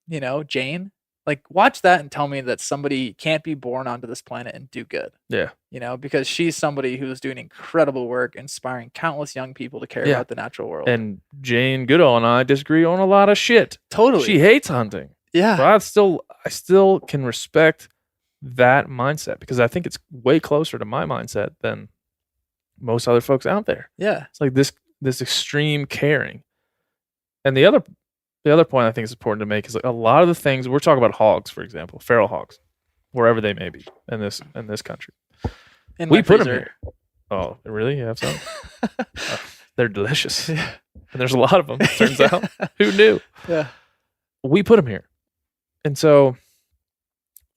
Jane. Like, watch that and tell me that somebody can't be born onto this planet and do good. Yeah. Because she's somebody who's doing incredible work, inspiring countless young people to care about the natural world. And Jane Goodall and I disagree on a lot of shit. Totally. She hates hunting. Yeah. But I still can respect that mindset because I think it's way closer to my mindset than most other folks out there. Yeah. It's like this extreme caring. And the other point I think is important to make is like a lot of the things we're talking about, hogs, for example, feral hogs, wherever they may be in this country. We put them here. Oh, really? You have some? They're delicious. And there's a lot of them, turns out. Who knew? Yeah. We put them here. And so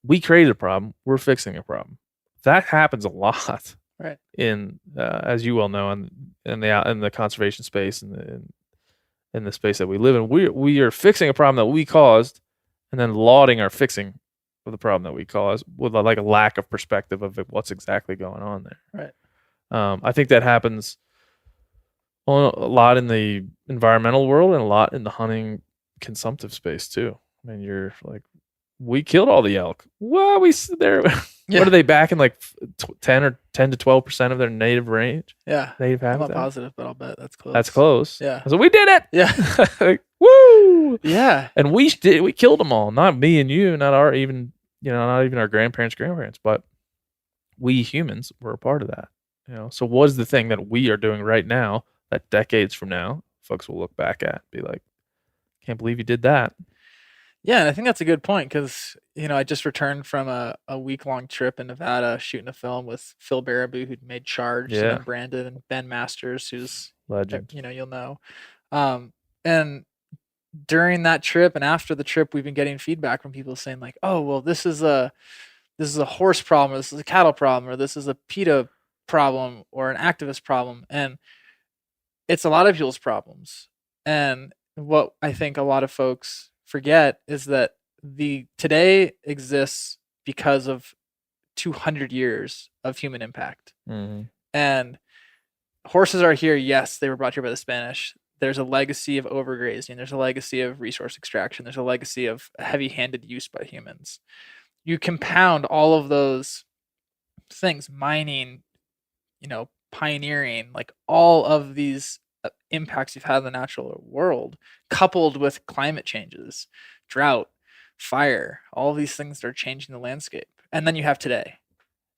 we created a problem. We're fixing a problem. That happens a lot. Right. In as you well know, in the conservation space and in the space that we live in, we are fixing a problem that we caused, and then lauding our fixing of the problem that we caused with like a lack of perspective of what's exactly going on there. Right. I think that happens a lot in the environmental world and a lot in the hunting consumptive space too. I mean, you're like, we killed all the elk. Well, Yeah. What are they back in like 10 to 12% of their native range? Yeah. Native I'm habitat. not positive, but I'll bet that's close. That's close. Yeah. So we did it. Yeah. Like, woo. Yeah. And we killed them all. Not me and you, not even our grandparents, but we humans were a part of that. So what is the thing that we are doing right now that decades from now folks will look back at and be like, can't believe you did that. Yeah, and I think that's a good point because, I just returned from a week-long trip in Nevada shooting a film with Phil Baraboo, who'd made Charged, and Brandon, and Ben Masters, who's legend. You'll know. And during that trip and after the trip, we've been getting feedback from people saying like, "Oh, well, this is a horse problem, or this is a cattle problem, or this is a PETA problem, or an activist problem," and it's a lot of people's problems. And what I think a lot of folks forget is that today exists because of 200 years of human impact. Mm-hmm. And horses are here. Yes, they were brought here by the Spanish. there's a legacy of overgrazing. There's a legacy of resource extraction. There's a legacy of heavy-handed use by humans. You compound all of those things, mining, pioneering, like all of these impacts you've had in the natural world, coupled with climate changes, drought, fire, all of these things that are changing the landscape. And then you have today.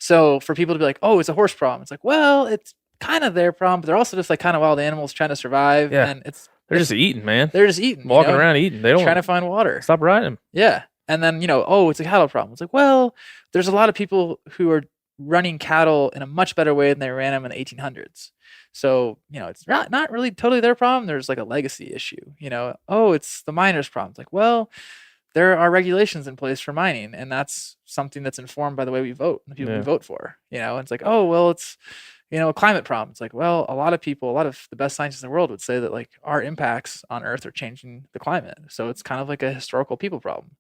So for people to be like, oh, it's a horse problem. It's like, well, it's kind of their problem, but they're also just like kind of wild animals trying to survive. Yeah. And They're just eating, man. They're just eating. Walking around eating. They don't trying to find water. Stop riding them. Yeah. And then, oh, it's a cattle problem. It's like, well, there's a lot of people who are running cattle in a much better way than they ran them in the 1800s. So, it's not really totally their problem. There's like a legacy issue, oh, it's the miners' problem. It's like, well, there are regulations in place for mining, and that's something that's informed by the way we vote, the people we vote for, and it's like, oh, well, it's, a climate problem. It's like, well, a lot of the best scientists in the world would say that like our impacts on Earth are changing the climate. So it's kind of like a historical people problem,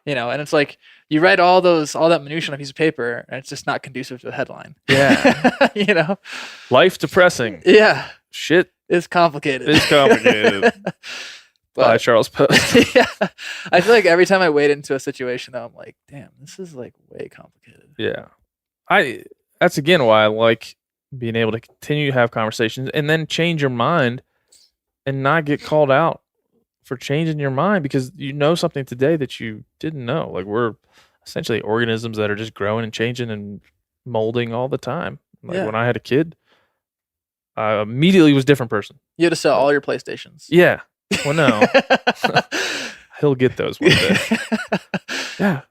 and it's like you write all that minutia on a piece of paper and it's just not conducive to a headline. Yeah. Life depressing. Yeah. Shit. It's complicated. By Charles Post. Yeah. I feel like every time I wade into a situation though, I'm like, damn, this is like way complicated. Yeah. That's again why I like being able to continue to have conversations and then change your mind and not get called out for changing your mind because you know something today that you didn't know. Like we're essentially organisms that are just growing and changing and molding all the time. Like when I had a kid, I immediately was a different person. You had to sell all your PlayStations. Yeah. Well, no. He'll get those one day. Yeah.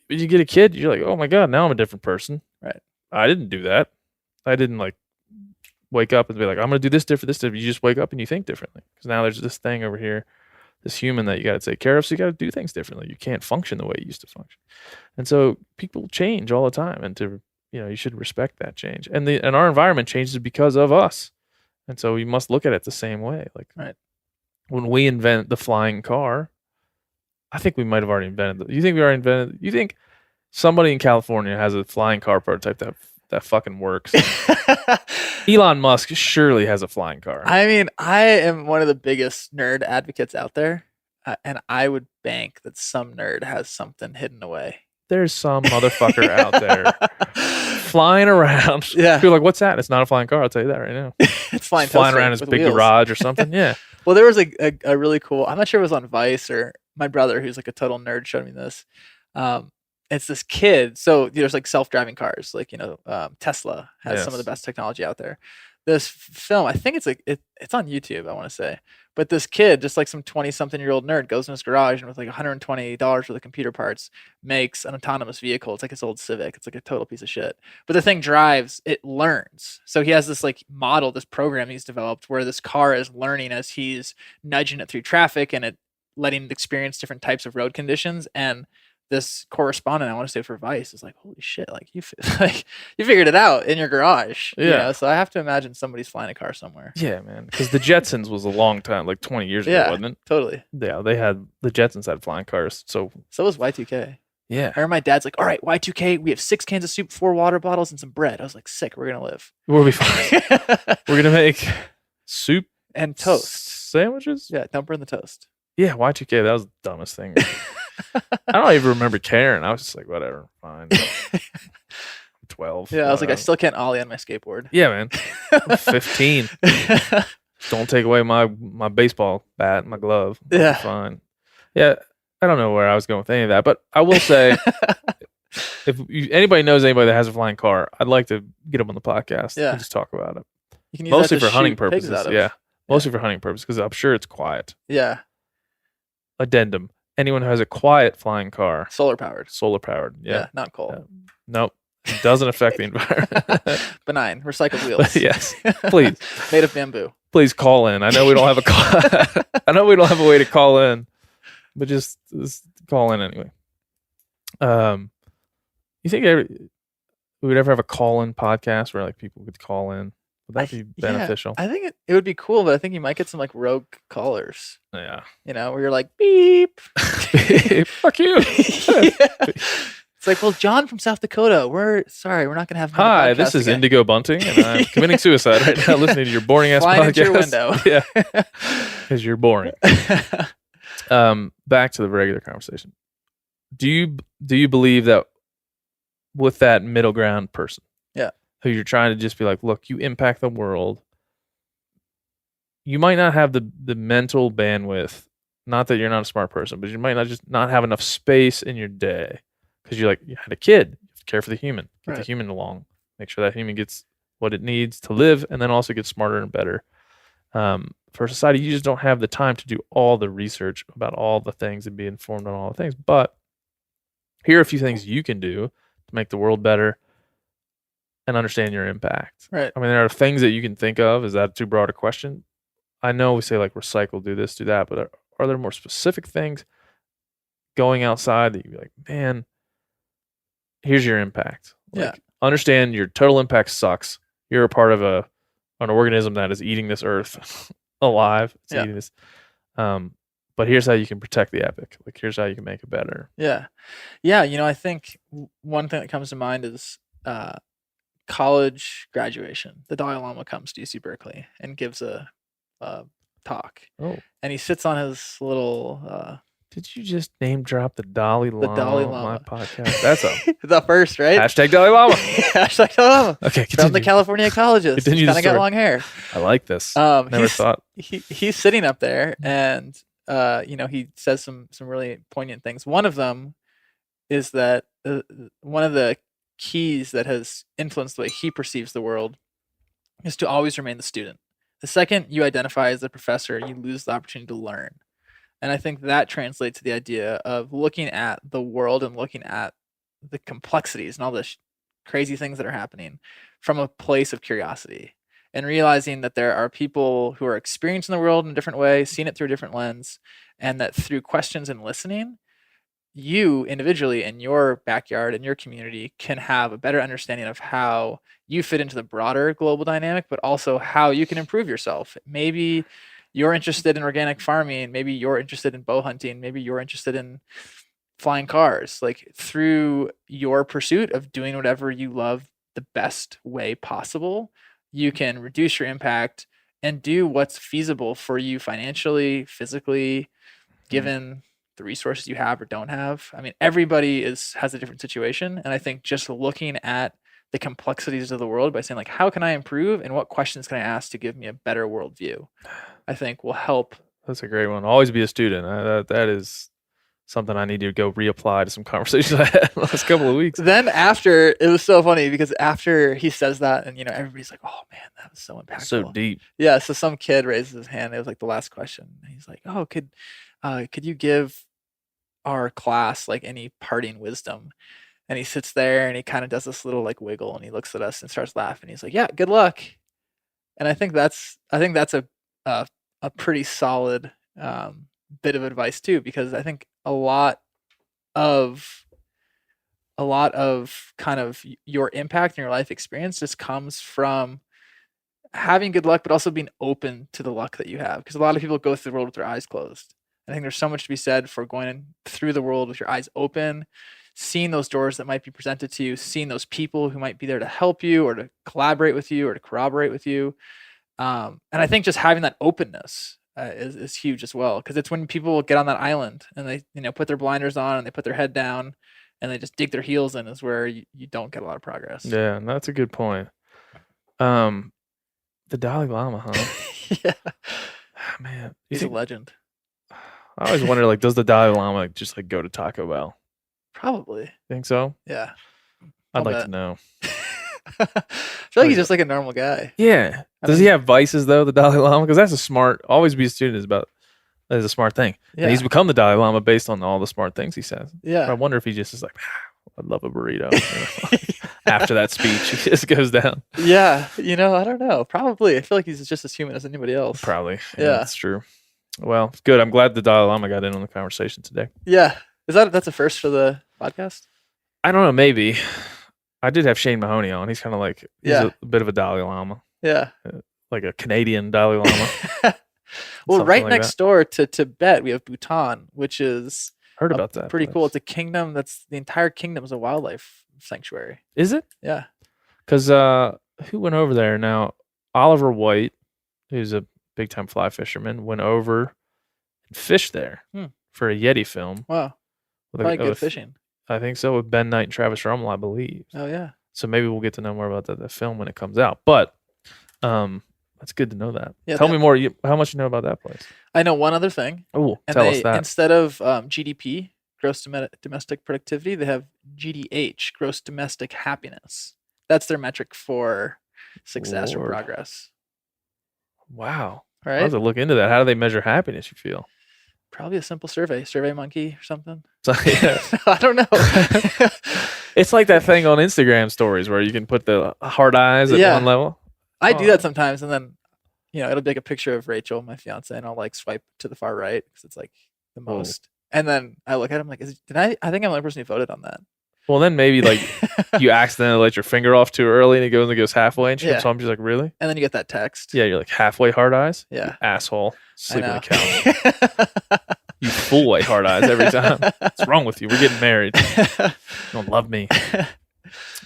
But you get a kid, you're like, oh my God, now I'm a different person. Right. I didn't do that. I didn't like wake up and be like, I'm going to do this different. You just wake up and you think differently. Because now there's this thing over here, this human that you got to take care of. So you got to do things differently. You can't function the way you used to function. And so people change all the time. And you should respect that change. And our environment changes because of us. And so we must look at it the same way. Like, right. When we invent the flying car, I think we might have already invented it. You think we already invented it? You think somebody in California has a flying car prototype that fucking works? Elon Musk surely has a flying car. I mean, I am one of the biggest nerd advocates out there, and I would bank that some nerd has something hidden away. There's some motherfucker out there flying around. Yeah. You're like, what's that? It's not a flying car. I'll tell you that right now. It's flying around his big wheels. garage or something. Yeah. Well, there was a really cool, I'm not sure if it was on Vice or my brother, who's like a total nerd, showed me this. It's this kid. So there's like self-driving cars, like, Tesla has some of the best technology out there. This film, I think it's on YouTube, I want to say. But this kid, just like some 20-something-year-old nerd, goes in his garage and with like $120 worth of computer parts, makes an autonomous vehicle. It's like his old Civic. It's like a total piece of shit. But the thing drives, it learns. So he has this like model, this program he's developed where this car is learning as he's nudging it through traffic and it letting it experience different types of road conditions. And this correspondent, I want to say for Vice, is like, holy shit, like you figured it out in your garage. Yeah. So I have to imagine somebody's flying a car somewhere. Yeah, man. Because the Jetsons was a long time, like 20 years ago, wasn't it? Totally. Yeah, the Jetsons had flying cars. So was Y2K. Yeah. I remember my dad's like, all right, Y2K, we have 6 cans of soup, 4 water bottles, and some bread. I was like, sick, we're going to live. We'll be fine. We're going to make soup and toast. Sandwiches? Yeah, don't burn the toast. Yeah, Y2K, that was the dumbest thing. I don't even remember caring. I was just like, whatever, fine. 12. Yeah, I was like, I still can't ollie on my skateboard. Yeah, man. I'm 15. Don't take away my baseball bat, my glove. Yeah. Fine. Yeah, I don't know where I was going with any of that, but I will say, if anybody knows anybody that has a flying car, I'd like to get them on the podcast and just talk about it. You can use mostly that to for hunting shoot pigs purposes. out of. Yeah, mostly for hunting purposes because I'm sure it's quiet. Yeah. Addendum. Anyone who has a quiet flying car. Solar powered. Yeah. Not coal. Nope. It doesn't affect the environment. Benign. Recycled wheels. Yes. Please. Made of bamboo. Please call in. I know we don't have I know we don't have a way to call in, but just call in anyway. You think we would ever have a call-in podcast where like people could call in? Would that be beneficial? Yeah, I think it would be cool, but I think you might get some like rogue callers. Yeah. Where you're like, beep. Fuck you. It's It's like, well, John from South Dakota, we're not going to have him on the Hi, podcast this is again. Indigo Bunting, and I'm committing suicide right now listening to your boring ass Flying podcast. into your window. Yeah, because you're boring. Back to the regular conversation. Do you believe that with that middle ground person, who you're trying to just be like, look, you impact the world. You might not have the mental bandwidth. Not that you're not a smart person, but you might not have enough space in your day because you had a kid. You have to care for the human, get the human along, make sure that human gets what it needs to live, and then also get smarter and better. For society, you just don't have the time to do all the research about all the things and be informed on all the things. But here are a few things you can do to make the world better and understand your impact. Right. I mean, there are things that you can think of. Is that too broad a question? I know we say like recycle, do this, do that, but are there more specific things going outside that you'd be like, man, here's your impact? Like, understand your total impact sucks. You're a part of an organism that is eating this earth alive. It's eating this. But here's how you can protect the epic. Like, here's how you can make it better. Yeah. Yeah. I think one thing that comes to mind is college graduation. The Dalai Lama comes to UC Berkeley and gives a talk. Oh. And he sits on his little Did you just name drop the Dalai Lama, Dalai on Lama. my podcast? That's the first, right? Hashtag Dalai Lama. Hashtag Dalai Lama. Okay, From the continue. California ecologist. Continue He's the kind of got story. long hair. I like this. Never thought. He's sitting up there and he says some really poignant things. One of them is that one of the keys that has influenced the way he perceives the world is to always remain the student. The second you identify as a professor, you lose the opportunity to learn. And I think that translates to the idea of looking at the world and looking at the complexities and all the crazy things that are happening from a place of curiosity and realizing that there are people who are experiencing the world in a different way, seeing it through a different lens, and that through questions and listening, you individually in your backyard, in your community, can have a better understanding of how you fit into the broader global dynamic, but also how you can improve yourself. Maybe you're interested in organic farming. Maybe you're interested in bow hunting. Maybe you're interested in flying cars. Like, through your pursuit of doing whatever you love the best way possible, you can reduce your impact and do what's feasible for you financially, physically, given the resources you have or don't have. I mean, everybody has a different situation. And I think just looking at the complexities of the world by saying, like, how can I improve and what questions can I ask to give me a better worldview, I think will help. That's a great one. Always be a student. That is something I need to go reapply to some conversations I had the last couple of weeks. Then after, it was so funny because after he says that, and everybody's like, oh man, that was so impactful. So deep. Yeah. So some kid raises his hand. It was like the last question. And he's like, oh, could you give our class like any parting wisdom? And he sits there and he kind of does this little like wiggle and he looks at us and starts laughing. He's like, yeah, good luck. And I think that's a pretty solid bit of advice too, because I think a lot of kind of your impact and your life experience just comes from having good luck, but also being open to the luck that you have. Because a lot of people go through the world with their eyes closed. I think there's so much to be said for going through the world with your eyes open, seeing those doors that might be presented to you, seeing those people who might be there to help you or to collaborate with you or to corroborate with you. And I think just having that openness is huge as well, because it's when people get on that island and they put their blinders on and they put their head down and they just dig their heels in is where you don't get a lot of progress. Yeah, and that's a good point. The Dalai Lama, huh? Yeah. Man, He's a legend. I always wonder, like, does the Dalai Lama just like go to Taco Bell? Probably. Think so? Yeah. I'd like to know. I feel like he's just like a normal guy. Yeah. Does he have vices though, the Dalai Lama? Because that's a smart. Always be a student is a smart thing. Yeah. And he's become the Dalai Lama based on all the smart things he says. Yeah. But I wonder if he just is like, I'd love a burrito. After that speech, he just goes down. Yeah. I don't know. Probably. I feel like he's just as human as anybody else. Probably. Yeah. That's true. Well, good. I'm glad the Dalai Lama got in on the conversation today. Yeah. That's a first for the podcast? I don't know. Maybe. I did have Shane Mahoney on. He's kind of like, he's a bit of a Dalai Lama. Yeah. Like a Canadian Dalai Lama. Well, Something right like next that. door to Tibet, we have Bhutan, which is Heard about that. Pretty cool. place. It's a kingdom. The entire kingdom is a wildlife sanctuary. Is it? Yeah. Because who went over there now? Oliver White, who's a big time fly fisherman, went over and fished there for a Yeti film. Wow. With Probably good fishing. I think so, with Ben Knight and Travis Rummel, I believe. Oh yeah. So maybe we'll get to know more about the film when it comes out. But that's good to know that. Yeah, Tell me more. How much you know about that place? I know one other thing. Oh, tell us that. Instead of GDP, gross domestic productivity, they have GDH, gross domestic happiness. That's their metric for success or Lord. progress. Wow. All I right. have to look into that. How do they measure happiness, you feel? Probably a simple survey monkey or something. So, yeah. I don't know. It's like that thing on Instagram stories where you can put the hard eyes at one level. I do that sometimes, and then it'll be like a picture of Rachel, my fiance, and I'll like swipe to the far right because it's like the most. And then I look at him like, I think I'm the only person who voted on that. Well, then maybe like you accidentally let your finger off too early and it goes halfway and shit. So I'm just like, really? And then you get that text. Yeah, you're like halfway hard eyes. Yeah. You asshole. Sleep on the couch. You full way hard eyes every time. What's wrong with you? We're getting married. You don't love me.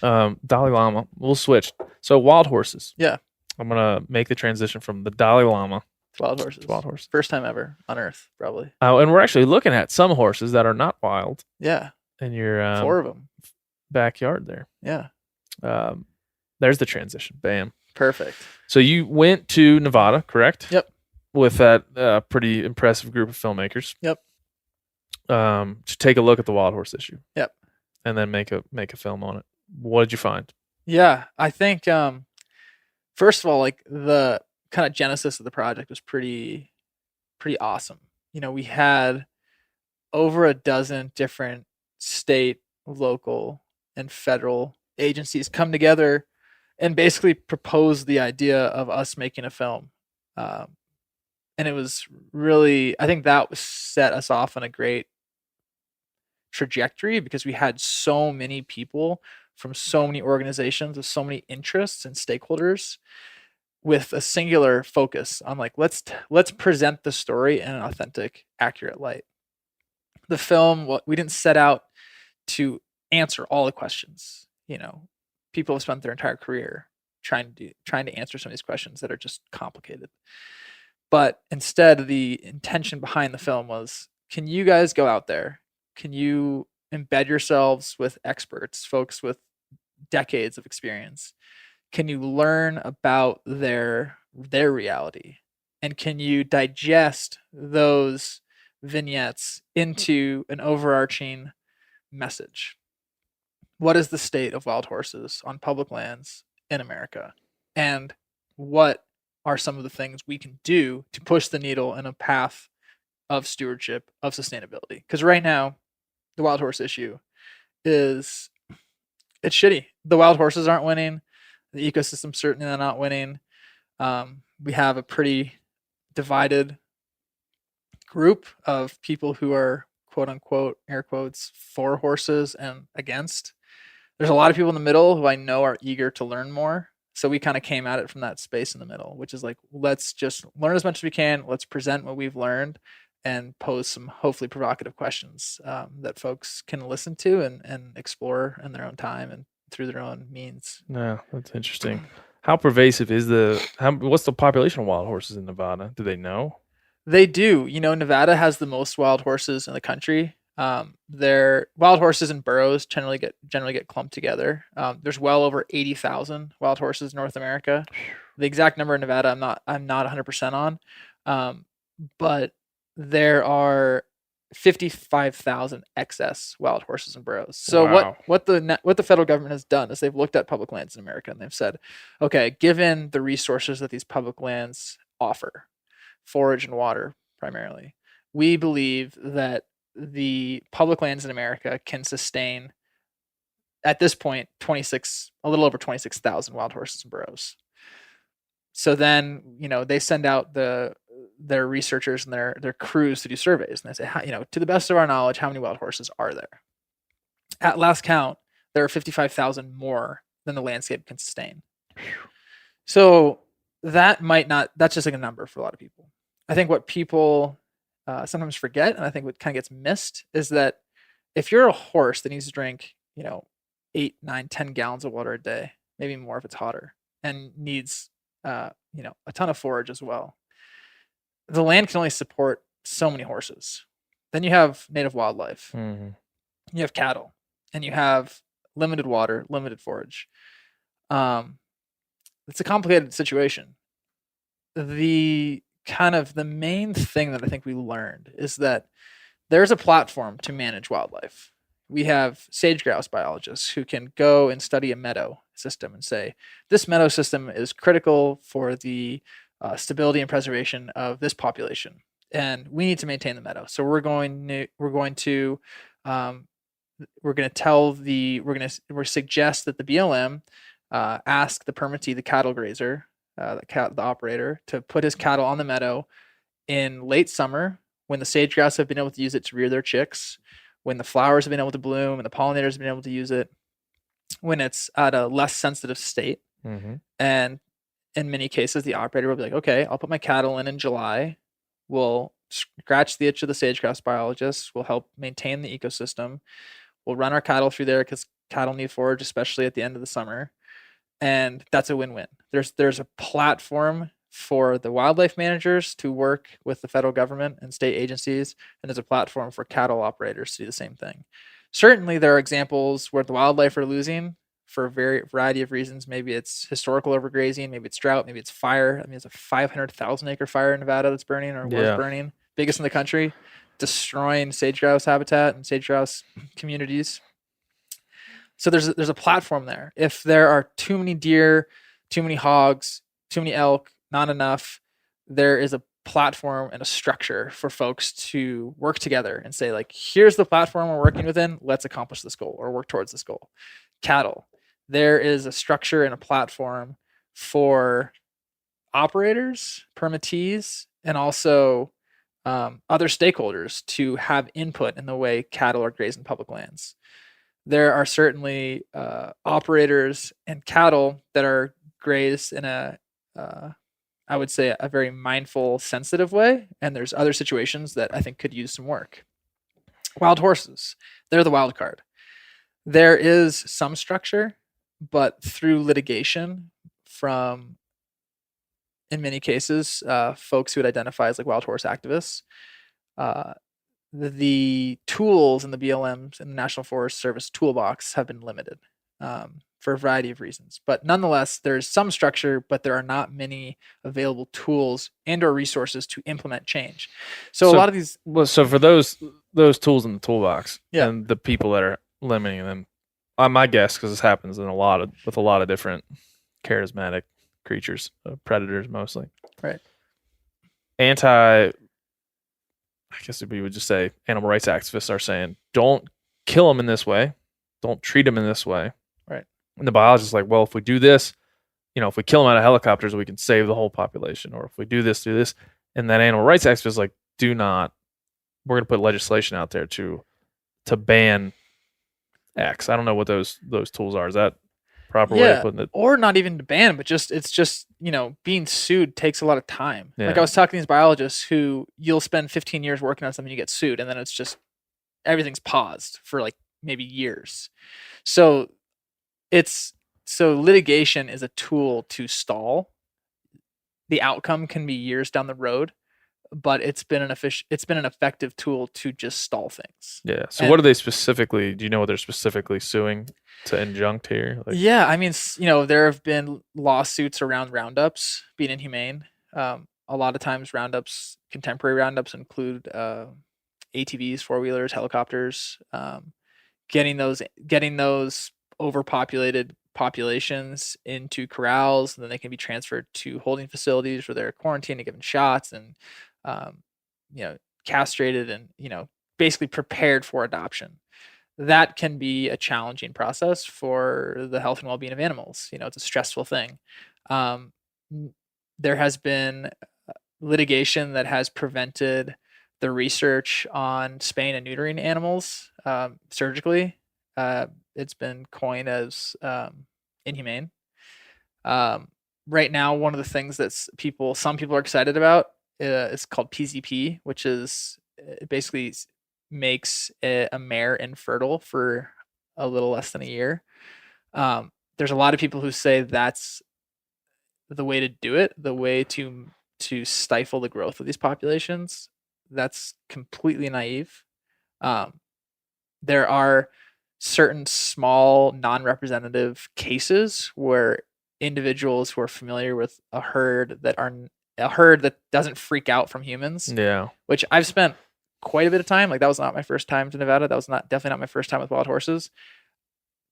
Dalai Lama. We'll switch. So wild horses. Yeah. I'm gonna make the transition from the Dalai Lama to wild horses. Wild horses. First time ever on Earth, probably. And we're actually looking at some horses that are not wild. Yeah. In your 4 of them backyard there. Yeah. There's the transition. Bam. Perfect. So you went to Nevada, correct? Yep. With that pretty impressive group of filmmakers. Yep. To take a look at the wild horse issue. Yep. And then make a film on it. What did you find? Yeah, I think first of all, like the kind of genesis of the project was pretty awesome. We had over a dozen different state, local, and federal agencies come together and basically propose the idea of us making a film. And it was really, I think that set us off on a great trajectory because we had so many people from so many organizations with so many interests and stakeholders with a singular focus on like, let's present the story in an authentic, accurate light. The film, we didn't set out to answer all the questions. People have spent their entire career trying to answer some of these questions that are just complicated. But instead, the intention behind the film was, can you guys go out there? Can you embed yourselves with experts, folks with decades of experience? Can you learn about their reality? And can you digest those vignettes into an overarching message? What is the state of wild horses on public lands in America? And what are some of the things we can do to push the needle in a path of stewardship, of sustainability? Because right now, the wild horse issue it's shitty. The wild horses aren't winning. The ecosystem certainly are not winning. We have a pretty divided group of people who are quote unquote, air quotes, for horses and against. There's a lot of people in the middle who I know are eager to learn more. So we kind of came at it from that space in the middle, which is like, let's just learn as much as we can. Let's present what we've learned and pose some hopefully provocative questions that folks can listen to and explore in their own time and through their own means. Yeah, that's interesting. How pervasive is what's the population of wild horses in Nevada? Do they know? They do. Nevada has the most wild horses in the country. Their wild horses and burros generally get clumped together. There's well over 80,000 wild horses in North America. The exact number in Nevada, I'm not 100% on, but there are 55,000 excess wild horses and burros. So wow. what the federal government has done is they've looked at public lands in America and they've said, okay, given the resources that these public lands offer, forage and water primarily, we believe that the public lands in America can sustain, at this point, a little over 26,000 wild horses and burros. So then, they send out their researchers and their crews to do surveys, and they say, to the best of our knowledge, how many wild horses are there? At last count, there are 55,000 more than the landscape can sustain. So that's just like a number for a lot of people. I think what people sometimes forget, and I think what kind of gets missed is that if you're a horse that needs to drink, 8, 9, 10 gallons of water a day, maybe more if it's hotter, and needs, a ton of forage as well, the land can only support so many horses. Then you have native wildlife, you have cattle, and you have limited water, limited forage. It's a complicated situation. The main thing that I think we learned is that there's a platform to manage wildlife. We have sage grouse biologists who can go and study a meadow system and say, this meadow system is critical for the stability and preservation of this population, and we need to maintain the meadow. So we're going to suggest that the BLM ask the permittee, the cattle grazer, the operator, to put his cattle on the meadow in late summer when the sage grouse have been able to use it to rear their chicks, when the flowers have been able to bloom and the pollinators have been able to use it, when it's at a less sensitive state. And in many cases, the operator will be like, okay, I'll put my cattle in July. We'll scratch the itch of the sage grouse biologists. We'll help maintain the ecosystem. We'll run our cattle through there because cattle need forage, especially at the end of the summer. And that's a win-win. There's a platform for the wildlife managers to work with the federal government and state agencies, and there's a platform for cattle operators to do the same thing. Certainly, there are examples where the wildlife are losing for a variety of reasons. Maybe it's historical overgrazing, maybe it's drought, maybe it's fire. I mean, it's a 500,000 acre fire in Nevada that's burning, or was burning, biggest in the country, destroying sage grouse habitat and sage grouse communities. So there's a platform there. If there are too many deer, too many hogs, too many elk, not enough, there is a platform and a structure for folks to work together and say, like, here's the platform we're working within. Let's accomplish this goal or work towards this goal. Cattle, there is a structure and a platform for operators, permittees, and also other stakeholders to have input in the way cattle are grazed in public lands. There are certainly operators and cattle that are grazed in I would say, a very mindful, sensitive way. And there's other situations that I think could use some work. Wild horses, they're the wild card. There is some structure, but through litigation from, in many cases, folks who would identify as like wild horse activists, the tools in the BLM's and the National Forest Service toolbox have been limited for a variety of reasons. But nonetheless, there's some structure, but there are not many available tools and or resources to implement change. So a lot of these... Well, so for those tools in the toolbox and the people that are limiting them, my guess, because this happens with a lot of different charismatic creatures, predators mostly. Right. I guess we would just say animal rights activists are saying, don't kill them in this way. Don't treat them in this way. Right. And the biologist is like, well, if we do this, if we kill them out of helicopters, we can save the whole population. Or if we do this. And that animal rights activist is like, we're going to put legislation out there to ban X. I don't know what those tools are. Is that proper way of putting it? Or not even to ban, but it's just, being sued takes a lot of time. Yeah. Like I was talking to these biologists who you'll spend 15 years working on something, you get sued, and then it's just, everything's paused for like maybe years. So litigation is a tool to stall. The outcome can be years down the road, but it's been an effective tool to just stall things. Yeah. So what are they specifically? Do you know what they're specifically suing to injunct here? Yeah, I mean, there have been lawsuits around roundups being inhumane. A lot of times, contemporary roundups include ATVs, four-wheelers, helicopters. Getting those overpopulated populations into corrals, and then they can be transferred to holding facilities where they're quarantined and given shots and castrated and basically prepared for adoption. That can be a challenging process for the health and well-being of animals. It's a stressful thing. There has been litigation that has prevented the research on spaying and neutering animals surgically. It's been coined as inhumane. Right now, one of the things that some people are excited about is called PZP, which is it basically makes a mare infertile for a little less than a year. There's a lot of people who say that's the way to do it, the way to stifle the growth of these populations. That's completely naive. There are certain small non-representative cases where individuals who are familiar with a herd that doesn't freak out from humans. Yeah. Which I've spent quite a bit of time. Like that was not my first time to Nevada. That was definitely not my first time with wild horses.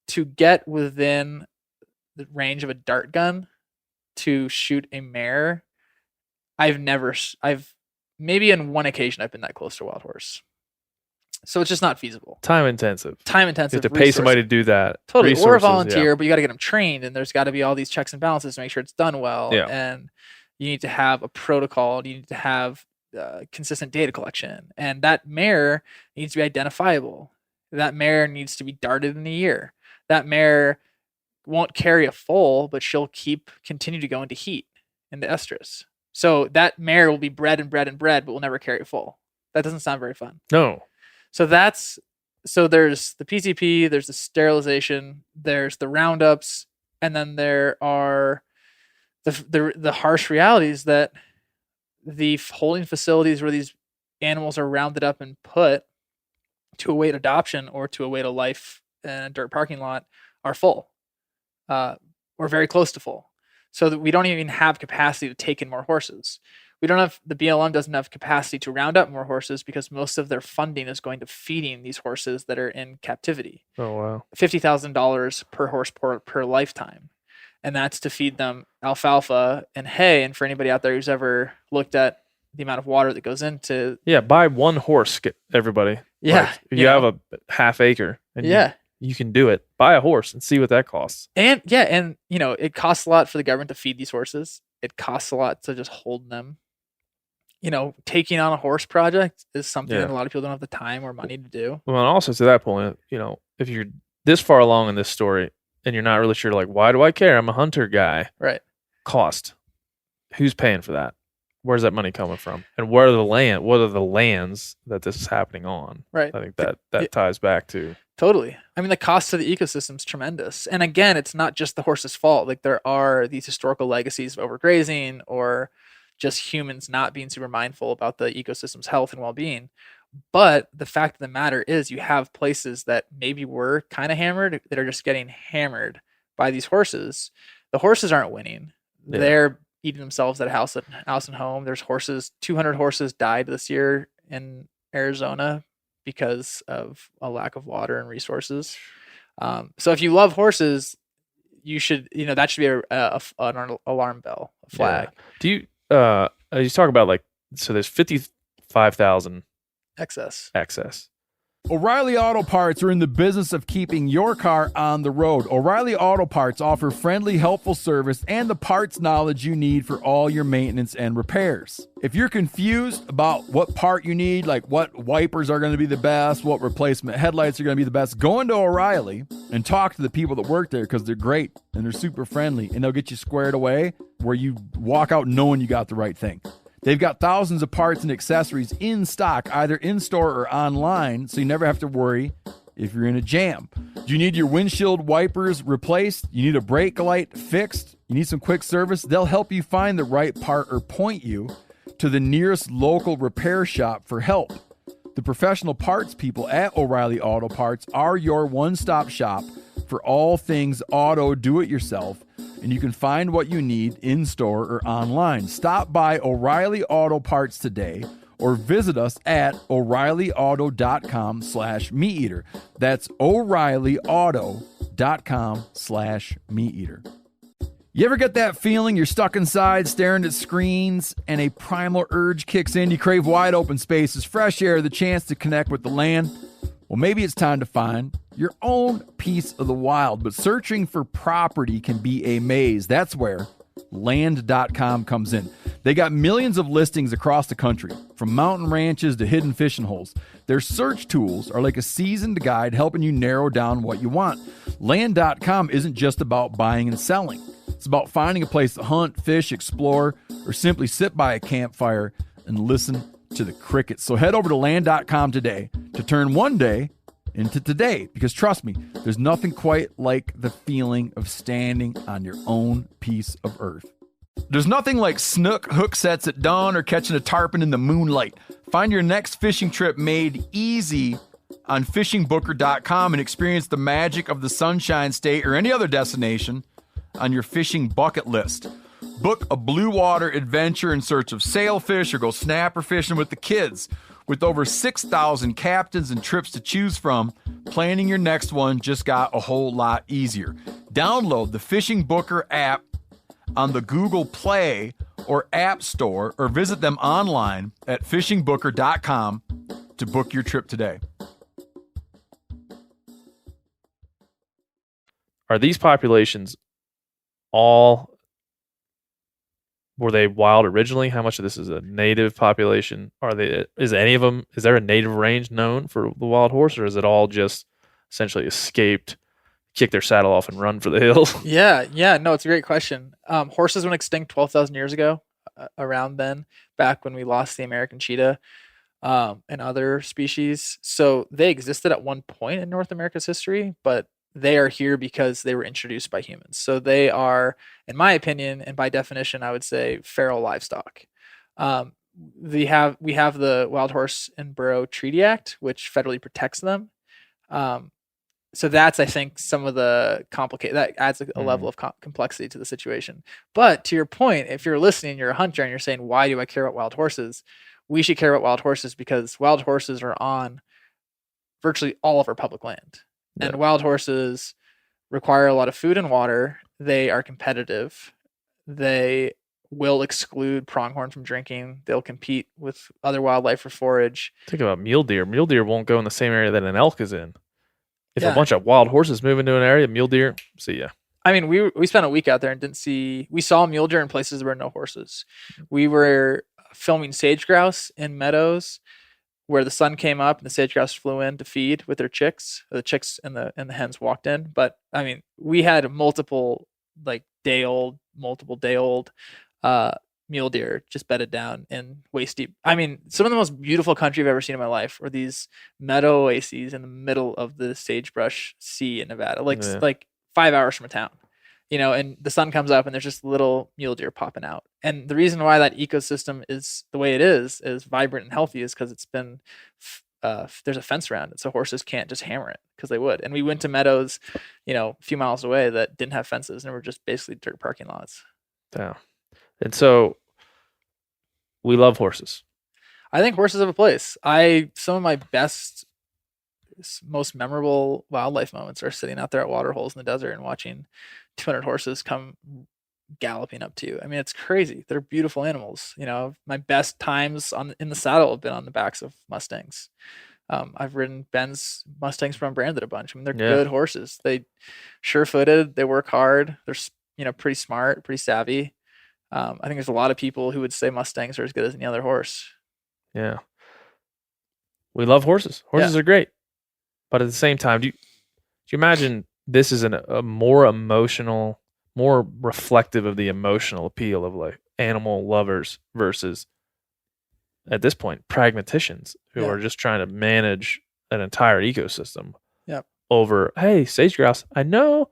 To get within the range of a dart gun to shoot a mare, I've maybe on one occasion I've been that close to a wild horse. So it's just not feasible. Time intensive. You have to pay somebody to do that. Totally. Or a Resources, volunteer, but you got to get them trained, and there's got to be all these checks and balances to make sure it's done well. Yeah. And you need to have a protocol. You need to have consistent data collection. And that mare needs to be identifiable. That mare needs to be darted in a year. That mare won't carry a foal, but she'll continue to go into heat, into estrus. So that mare will be bred, but will never carry a foal. That doesn't sound very fun. No. So there's the PCP, there's the sterilization, there's the roundups, and then there are the harsh realities that the holding facilities where these animals are rounded up and put to await adoption or to await a life in a dirt parking lot are full, or very close to full. So that we don't even have capacity to take in more horses. The BLM doesn't have capacity to round up more horses because most of their funding is going to feeding these horses that are in captivity. Oh, wow. $50,000 per horse per lifetime. And that's to feed them alfalfa and hay. And for anybody out there who's ever looked at the amount of water that goes into... Yeah, buy one horse, everybody. Yeah. Like, if you have a half acre and you can do it, buy a horse and see what that costs. And it costs a lot for the government to feed these horses. It costs a lot to just hold them. Taking on a horse project is something that a lot of people don't have the time or money to do. Well, and also to that point, if you're this far along in this story and you're not really sure, like, why do I care? I'm a hunter guy. Right. Cost. Who's paying for that? Where's that money coming from? And what are the lands that this is happening on? Right. I think that ties back to... Totally. I mean, the cost to the ecosystem is tremendous. And again, it's not just the horse's fault. Like there are these historical legacies of overgrazing or just humans not being super mindful about the ecosystem's health and well-being. But the fact of the matter is you have places that maybe were kind of hammered that are just getting hammered by these horses. The horses aren't winning. Yeah. They're eating themselves at house and home. There's 200 horses died this year in Arizona because of a lack of water and resources. So if you love horses, you should, that should be an alarm bell, a flag. Yeah. Do you talk about so there's 55,000 excess. O'Reilly Auto Parts are in the business of keeping your car on the road. O'Reilly Auto Parts offer friendly, helpful service and the parts knowledge you need for all your maintenance and repairs. If you're confused about what part you need, like what wipers are going to be the best, what replacement headlights are going to be the best, go into O'Reilly and talk to the people that work there because they're great and they're super friendly and they'll get you squared away where you walk out knowing you got the right thing. They've got thousands of parts and accessories in stock, either in-store or online, so you never have to worry if you're in a jam. Do you need your windshield wipers replaced? You need a brake light fixed? You need some quick service? They'll help you find the right part or point you to the nearest local repair shop for help. The professional parts people at O'Reilly Auto Parts are your one-stop shop for all things auto do-it-yourself, and you can find what you need in-store or online. Stop by O'Reilly Auto Parts today or visit us at O'ReillyAuto.com/MeatEater. That's O'ReillyAuto.com/MeatEater. You ever get that feeling you're stuck inside staring at screens and a primal urge kicks in? You crave wide open spaces, fresh air, the chance to connect with the land. Well, maybe it's time to find your own piece of the wild, but searching for property can be a maze. That's where land.com comes in. They got millions of listings across the country, from mountain ranches to hidden fishing holes. Their search tools are like a seasoned guide helping you narrow down what you want. Land.com isn't just about buying and selling. It's about finding a place to hunt, fish, explore, or simply sit by a campfire and listen to the crickets. So head over to land.com today to turn one day into today, because trust me, there's nothing quite like the feeling of standing on your own piece of earth. There's nothing like snook hook sets at dawn or catching a tarpon in the moonlight. Find your next fishing trip made easy on fishingbooker.com and experience the magic of the Sunshine State or any other destination on your fishing bucket list. Book a blue water adventure in search of sailfish or go snapper fishing with the kids. With over 6,000 captains and trips to choose from, planning your next one just got a whole lot easier. Download the Fishing Booker app on the Google Play or App Store, or visit them online at fishingbooker.com to book your trip today. Are these populations all, were they wild originally? How much of this is a native population? Is any of them, is there a native range known for the wild horse, or is it all just essentially escaped, kick their saddle off and run for the hills? Yeah. No, it's a great question. Horses went extinct 12,000 years ago, around then, back when we lost the American cheetah and other species. So they existed at one point in North America's history, but they are here because they were introduced by humans. So they are, in my opinion, and by definition, I would say feral livestock. We have the Wild Horse and Burro Treaty Act, which federally protects them. So that's, I think, some of the that adds a level of complexity to the situation. But to your point, if you're listening, you're a hunter, and you're saying, why do I care about wild horses? We should care about wild horses because wild horses are on virtually all of our public land. And wild horses require a lot of food and water. They are competitive. They will exclude pronghorn from drinking. They'll compete with other wildlife for forage. Think about mule deer. Mule deer won't go in the same area that an elk is in. If a bunch of wild horses move into an area, mule deer, see ya. I mean, we spent a week out there and we saw mule deer in places where no horses. We were filming sage grouse in meadows where the sun came up and the sage grouse flew in to feed with their chicks. The chicks and the hens walked in. But I mean, we had multiple day-old mule deer just bedded down in waist deep. I mean, some of the most beautiful country I've ever seen in my life were these meadow oases in the middle of the sagebrush sea in Nevada, like 5 hours from a town. And the sun comes up and there's just little mule deer popping out. And the reason why that ecosystem is the way it is vibrant and healthy, is because it's been, there's a fence around it. So horses can't just hammer it, because they would. And we went to meadows, a few miles away that didn't have fences and were just basically dirt parking lots. Yeah. And so we love horses. I think horses have a place. Some of my best, most memorable wildlife moments are sitting out there at water holes in the desert and watching 200 horses come galloping up to you. I mean, it's crazy. They're beautiful animals. My best times in the saddle have been on the backs of Mustangs. I've ridden Ben's Mustangs from branded a bunch. I mean, they're good horses. They sure-footed. They work hard. They're pretty smart, pretty savvy. I think there's a lot of people who would say Mustangs are as good as any other horse. Yeah. We love horses. Horses are great. But at the same time, do you imagine this is a more emotional, more reflective of the emotional appeal of animal lovers versus, at this point, pragmaticians who are just trying to manage an entire ecosystem over, hey, sage grouse, I know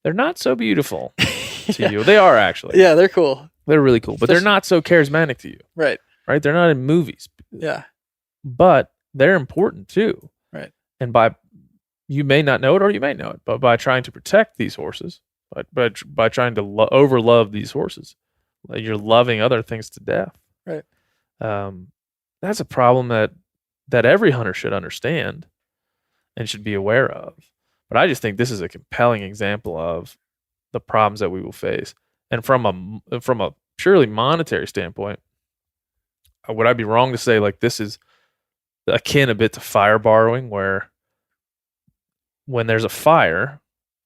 they're not so beautiful to you. They are actually. Yeah, they're cool. They're really cool, but they're not so charismatic to you. Right. Right? They're not in movies. Yeah. But they're important too. Right. And you may not know it or you may know it, but by trying to protect these horses, by trying to overlove these horses, you're loving other things to death. Right. That's a problem that every hunter should understand and should be aware of. But I just think this is a compelling example of the problems that we will face. And from a purely monetary standpoint, would I be wrong to say this is akin a bit to fire borrowing, where when there's a fire,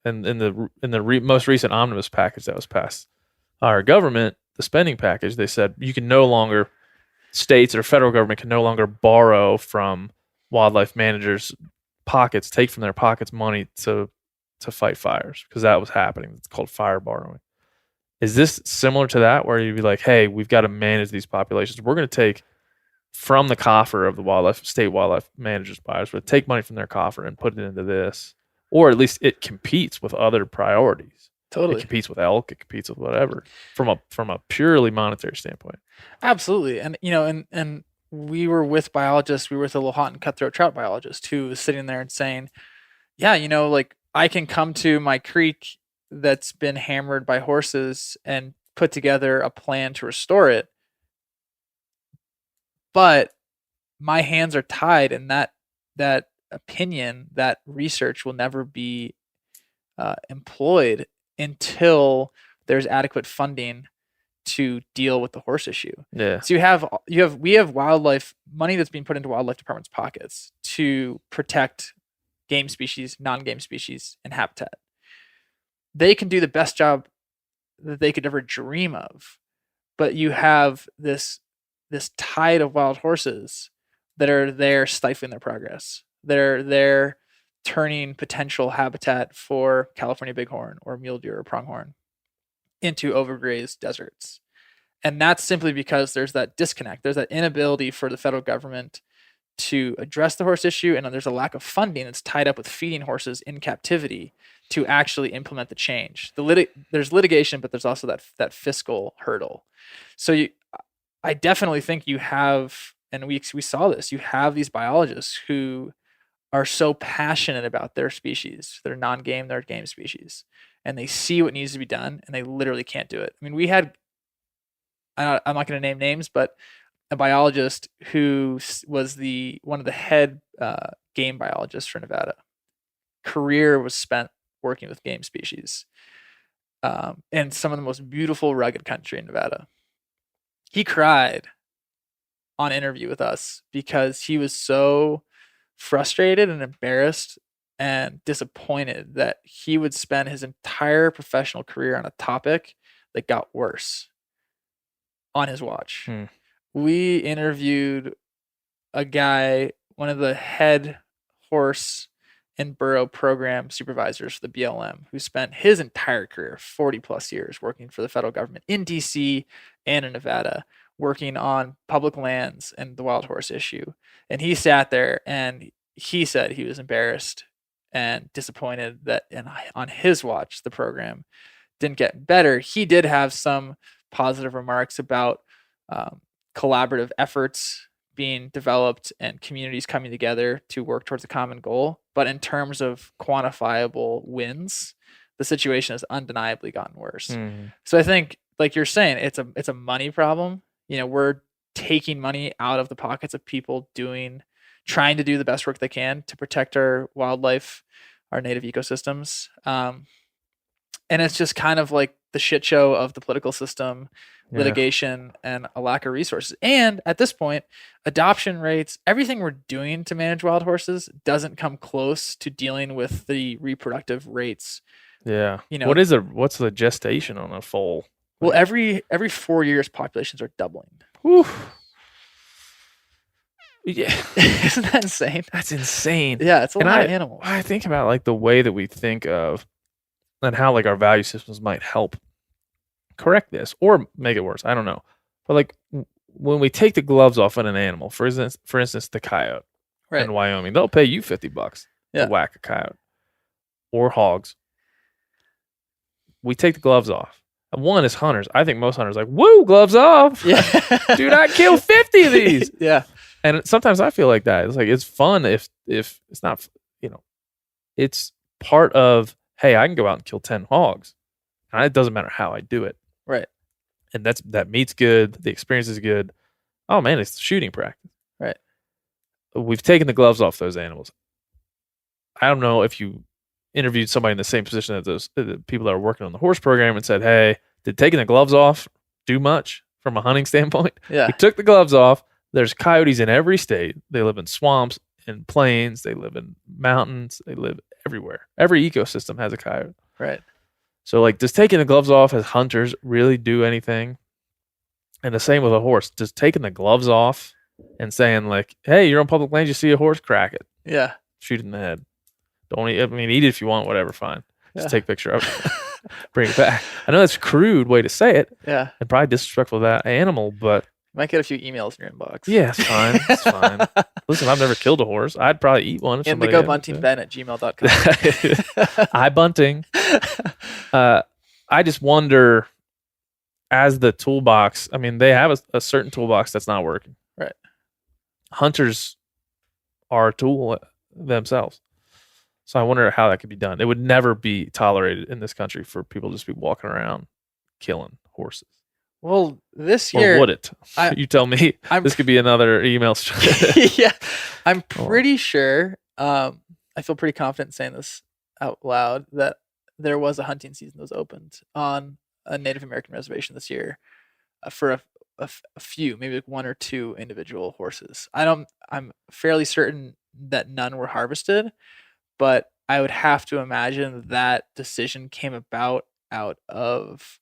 and in the most recent omnibus package that was passed, our government, the spending package, they said you can no longer, states or federal government can no longer borrow from wildlife managers' pockets, take from their pockets money to fight fires, because that was happening. It's called fire borrowing. Is this similar to that, where you'd be like, hey, we've got to manage these populations. We're going to take from the coffer of the state wildlife managers buyers would take money from their coffer and put it into this, or at least it competes with other priorities. Totally. It competes with elk. It competes with whatever from a purely monetary standpoint. Absolutely. And, and we were with biologists. We were with a Lowhoughton cutthroat trout biologist who was sitting there and saying, yeah, like I can come to my creek that's been hammered by horses and put together a plan to restore it. But my hands are tied, and that opinion, that research will never be employed until there's adequate funding to deal with the horse issue. Yeah. So we have wildlife money that's being put into wildlife department's pockets to protect game species, non-game species, and habitat. They can do the best job that they could ever dream of, but you have this tide of wild horses that are there stifling their progress. They're there turning potential habitat for California bighorn or mule deer or pronghorn into overgrazed deserts. And that's simply because there's that disconnect. There's that inability for the federal government to address the horse issue, and there's a lack of funding that's tied up with feeding horses in captivity to actually implement the change. There's litigation, but there's also that fiscal hurdle. So I definitely think you have, and we saw this, you have these biologists who are so passionate about their species, their non-game, their game species, and they see what needs to be done, and they literally can't do it. I mean, we had, I'm not going to name names, but a biologist who was one of the head game biologists for Nevada. Career was spent working with game species in some of the most beautiful, rugged country in Nevada. He cried on interview with us because he was so frustrated and embarrassed and disappointed that he would spend his entire professional career on a topic that got worse on his watch. We interviewed a guy, one of the head horse and burro program supervisors for the BLM, who spent his entire career, 40 plus years, working for the federal government in DC and in Nevada, working on public lands and the wild horse issue. And he sat there and he said he was embarrassed and disappointed that on his watch, the program didn't get better. He did have some positive remarks about collaborative efforts being developed and communities coming together to work towards a common goal. But in terms of quantifiable wins, the situation has undeniably gotten worse. So I think, like you're saying, it's a money problem. We're taking money out of the pockets of people trying to do the best work they can to protect our wildlife, our native ecosystems. And it's just kind of like the shit show of the political system, litigation, and a lack of resources. And at this point, adoption rates, everything we're doing to manage wild horses doesn't come close to dealing with the reproductive rates. Yeah. What's the gestation on a foal? Well, every 4 years, populations are doubling. Whew. Yeah. Isn't that insane? That's insane. Yeah, it's a lot of animals. I think about like the way that we think of and how like our value systems might help correct this or make it worse. I don't know. But like when we take the gloves off on an animal, for instance, the coyote in Wyoming, they'll pay you $50 to whack a coyote or hogs. We take the gloves off. And one is hunters. I think most hunters are like, woo, gloves off. Yeah. Dude, I kill 50 of these. Yeah. And sometimes I feel like that. It's like, it's fun if it's not, it's part of, hey, I can go out and kill 10 hogs. And it doesn't matter how I do it. Right. And that meat's good. The experience is good. Oh man, it's shooting practice. Right. We've taken the gloves off those animals. I don't know if you interviewed somebody in the same position as the people that are working on the horse program and said, hey, did taking the gloves off do much from a hunting standpoint? Yeah. We took the gloves off. There's coyotes in every state. They live in swamps and plains. They live in mountains. They live everywhere. Every ecosystem has a coyote. Right. So like, does taking the gloves off as hunters really do anything? And the same with a horse. Does taking the gloves off and saying like, hey, you're on public land, you see a horse, crack it. Yeah. Shoot it in the head. Don't eat it if you want, whatever, fine. Just take a picture of it. Bring it back. I know that's a crude way to say it. Yeah. And probably disrespectful to that animal, but Might get a few emails in your inbox. Yeah, it's fine. It's fine. Listen, I've never killed a horse. I'd probably eat one. If somebody IndigoBuntingBen@gmail.com. I bunting. I just wonder, as the toolbox, I mean, they have a certain toolbox that's not working. Right. Hunters are a tool themselves. So I wonder how that could be done. It would never be tolerated in this country for people to just be walking around killing horses. Well, this year... Or would it? You tell me. This could be another email string. Yeah. I'm pretty sure, I feel pretty confident saying this out loud, that there was a hunting season that was opened on a Native American reservation this year for a few, maybe like 1 or 2 individual horses. I'm fairly certain that none were harvested, but I would have to imagine that decision came about out of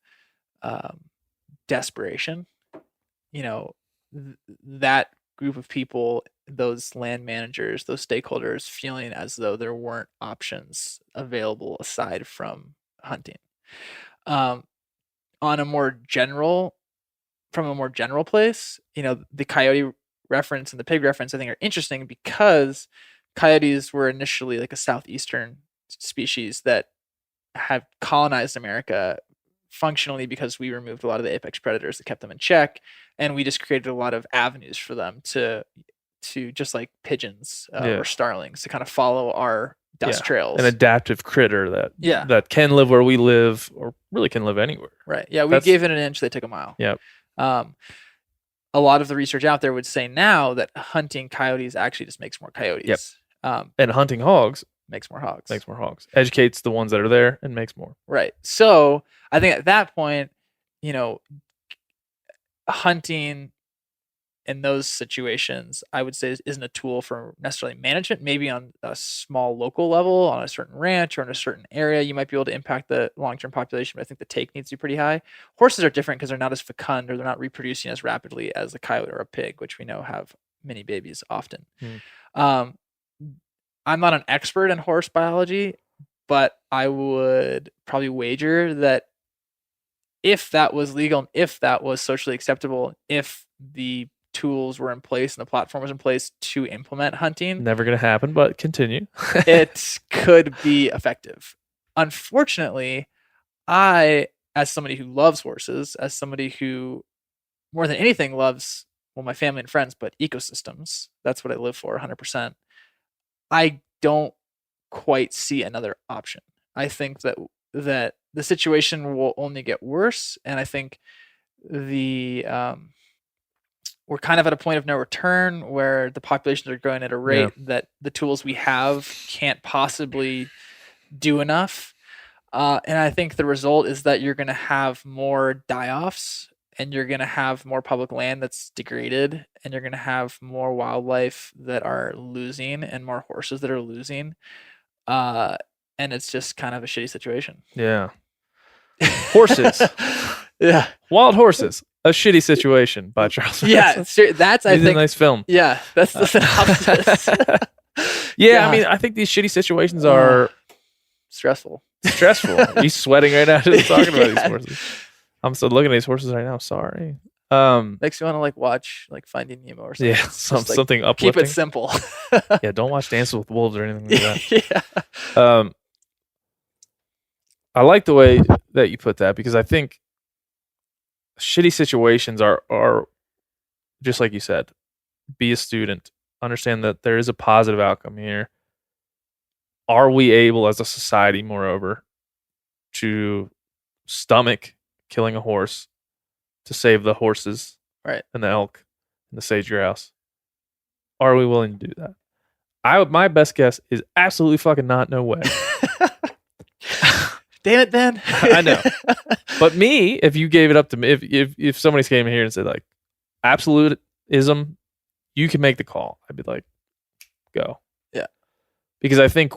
desperation. That group of people, those land managers, those stakeholders, feeling as though there weren't options available aside from hunting. From a more general place, the coyote reference and the pig reference I think are interesting because coyotes were initially like a southeastern species that have colonized America functionally because we removed a lot of the apex predators that kept them in check, and we just created a lot of avenues for them to just like pigeons or starlings to kind of follow our dust trails. An adaptive critter that can live where we live, or really can live anywhere. Right. Yeah, we gave it an inch, they took a mile. Yep. A lot of the research out there would say now that hunting coyotes actually just makes more coyotes. Yep. And hunting hogs makes more hogs. Educates the ones that are there and makes more. Right. So I think at that point, hunting in those situations, I would say isn't a tool for necessarily management. Maybe on a small local level, on a certain ranch or in a certain area, you might be able to impact the long-term population, but I think the take needs to be pretty high. Horses are different because they're not as fecund, or they're not reproducing as rapidly as a coyote or a pig, which we know have many babies often. I'm not an expert in horse biology, but I would probably wager that if that was legal, and if that was socially acceptable, if the tools were in place and the platform was in place to implement hunting, never going to happen, but continue. It could be effective. Unfortunately, I, as somebody who loves horses, as somebody who more than anything loves, well, my family and friends, but ecosystems, that's what I live for 100%. I don't quite see another option. I think that the situation will only get worse, and I think we're kind of at a point of no return where the populations are growing at a rate that the tools we have can't possibly do enough. And I think the result is that you're going to have more die-offs, and you're going to have more public land that's degraded, and you're going to have more wildlife that are losing and more horses that are losing. And it's just kind of a shitty situation. Yeah. Horses. Yeah. Wild Horses. A Shitty Situation by Charles. Yeah. That's, I think, a nice film. Yeah. That's the synopsis. Yeah. I mean, I think these shitty situations are stressful. He's sweating right now just talking about these horses. I'm still looking at these horses right now. Sorry. Makes you want to watch Finding Nemo or something. Yeah, something uplifting. Keep it simple. Yeah, don't watch Dances with Wolves or anything like that. Yeah. I like the way that you put that, because I think shitty situations are just like you said. Be a student. Understand that there is a positive outcome here. Are we able as a society, moreover, to stomach killing a horse to save the horses, right, and the elk and the sage grouse? Are we willing to do that? My best guess is absolutely fucking not. No way. Damn it, Ben. I know. But me, if you gave it up to me, if somebody came in here and said absolutism, you can make the call, I'd be like, go. Yeah. Because I think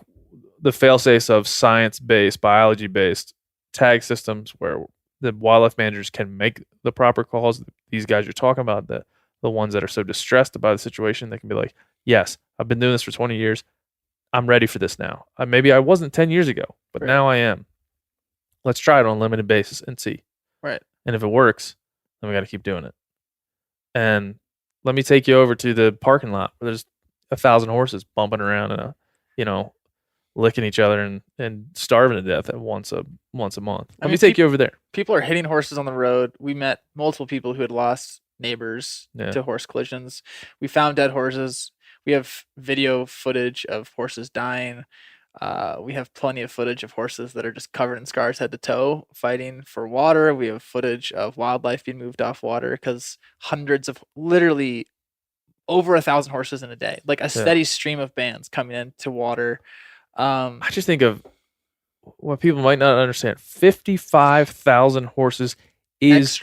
the fail-safes of science-based, biology-based tag systems where the wildlife managers can make the proper calls, these guys you're talking about, the ones that are so distressed about the situation, they can be like, yes, I've been doing this for 20 years. I'm ready for this now. Maybe I wasn't 10 years ago, but now I am. Let's try it on a limited basis and see. Right. And if it works, then we got to keep doing it. and let me take you over to the parking lot where there's 1,000 horses bumping around and licking each other and starving to death at once a month. Let me take you over there. People are hitting horses on the road. We met multiple people who had lost neighbors to horse collisions. We found dead horses. We have video footage of horses dying. We have plenty of footage of horses that are just covered in scars head to toe fighting for water. We have footage of wildlife being moved off water because literally over 1,000 horses in a day, like a steady stream of bands coming into water. I just think of what people might not understand. 55,000 horses is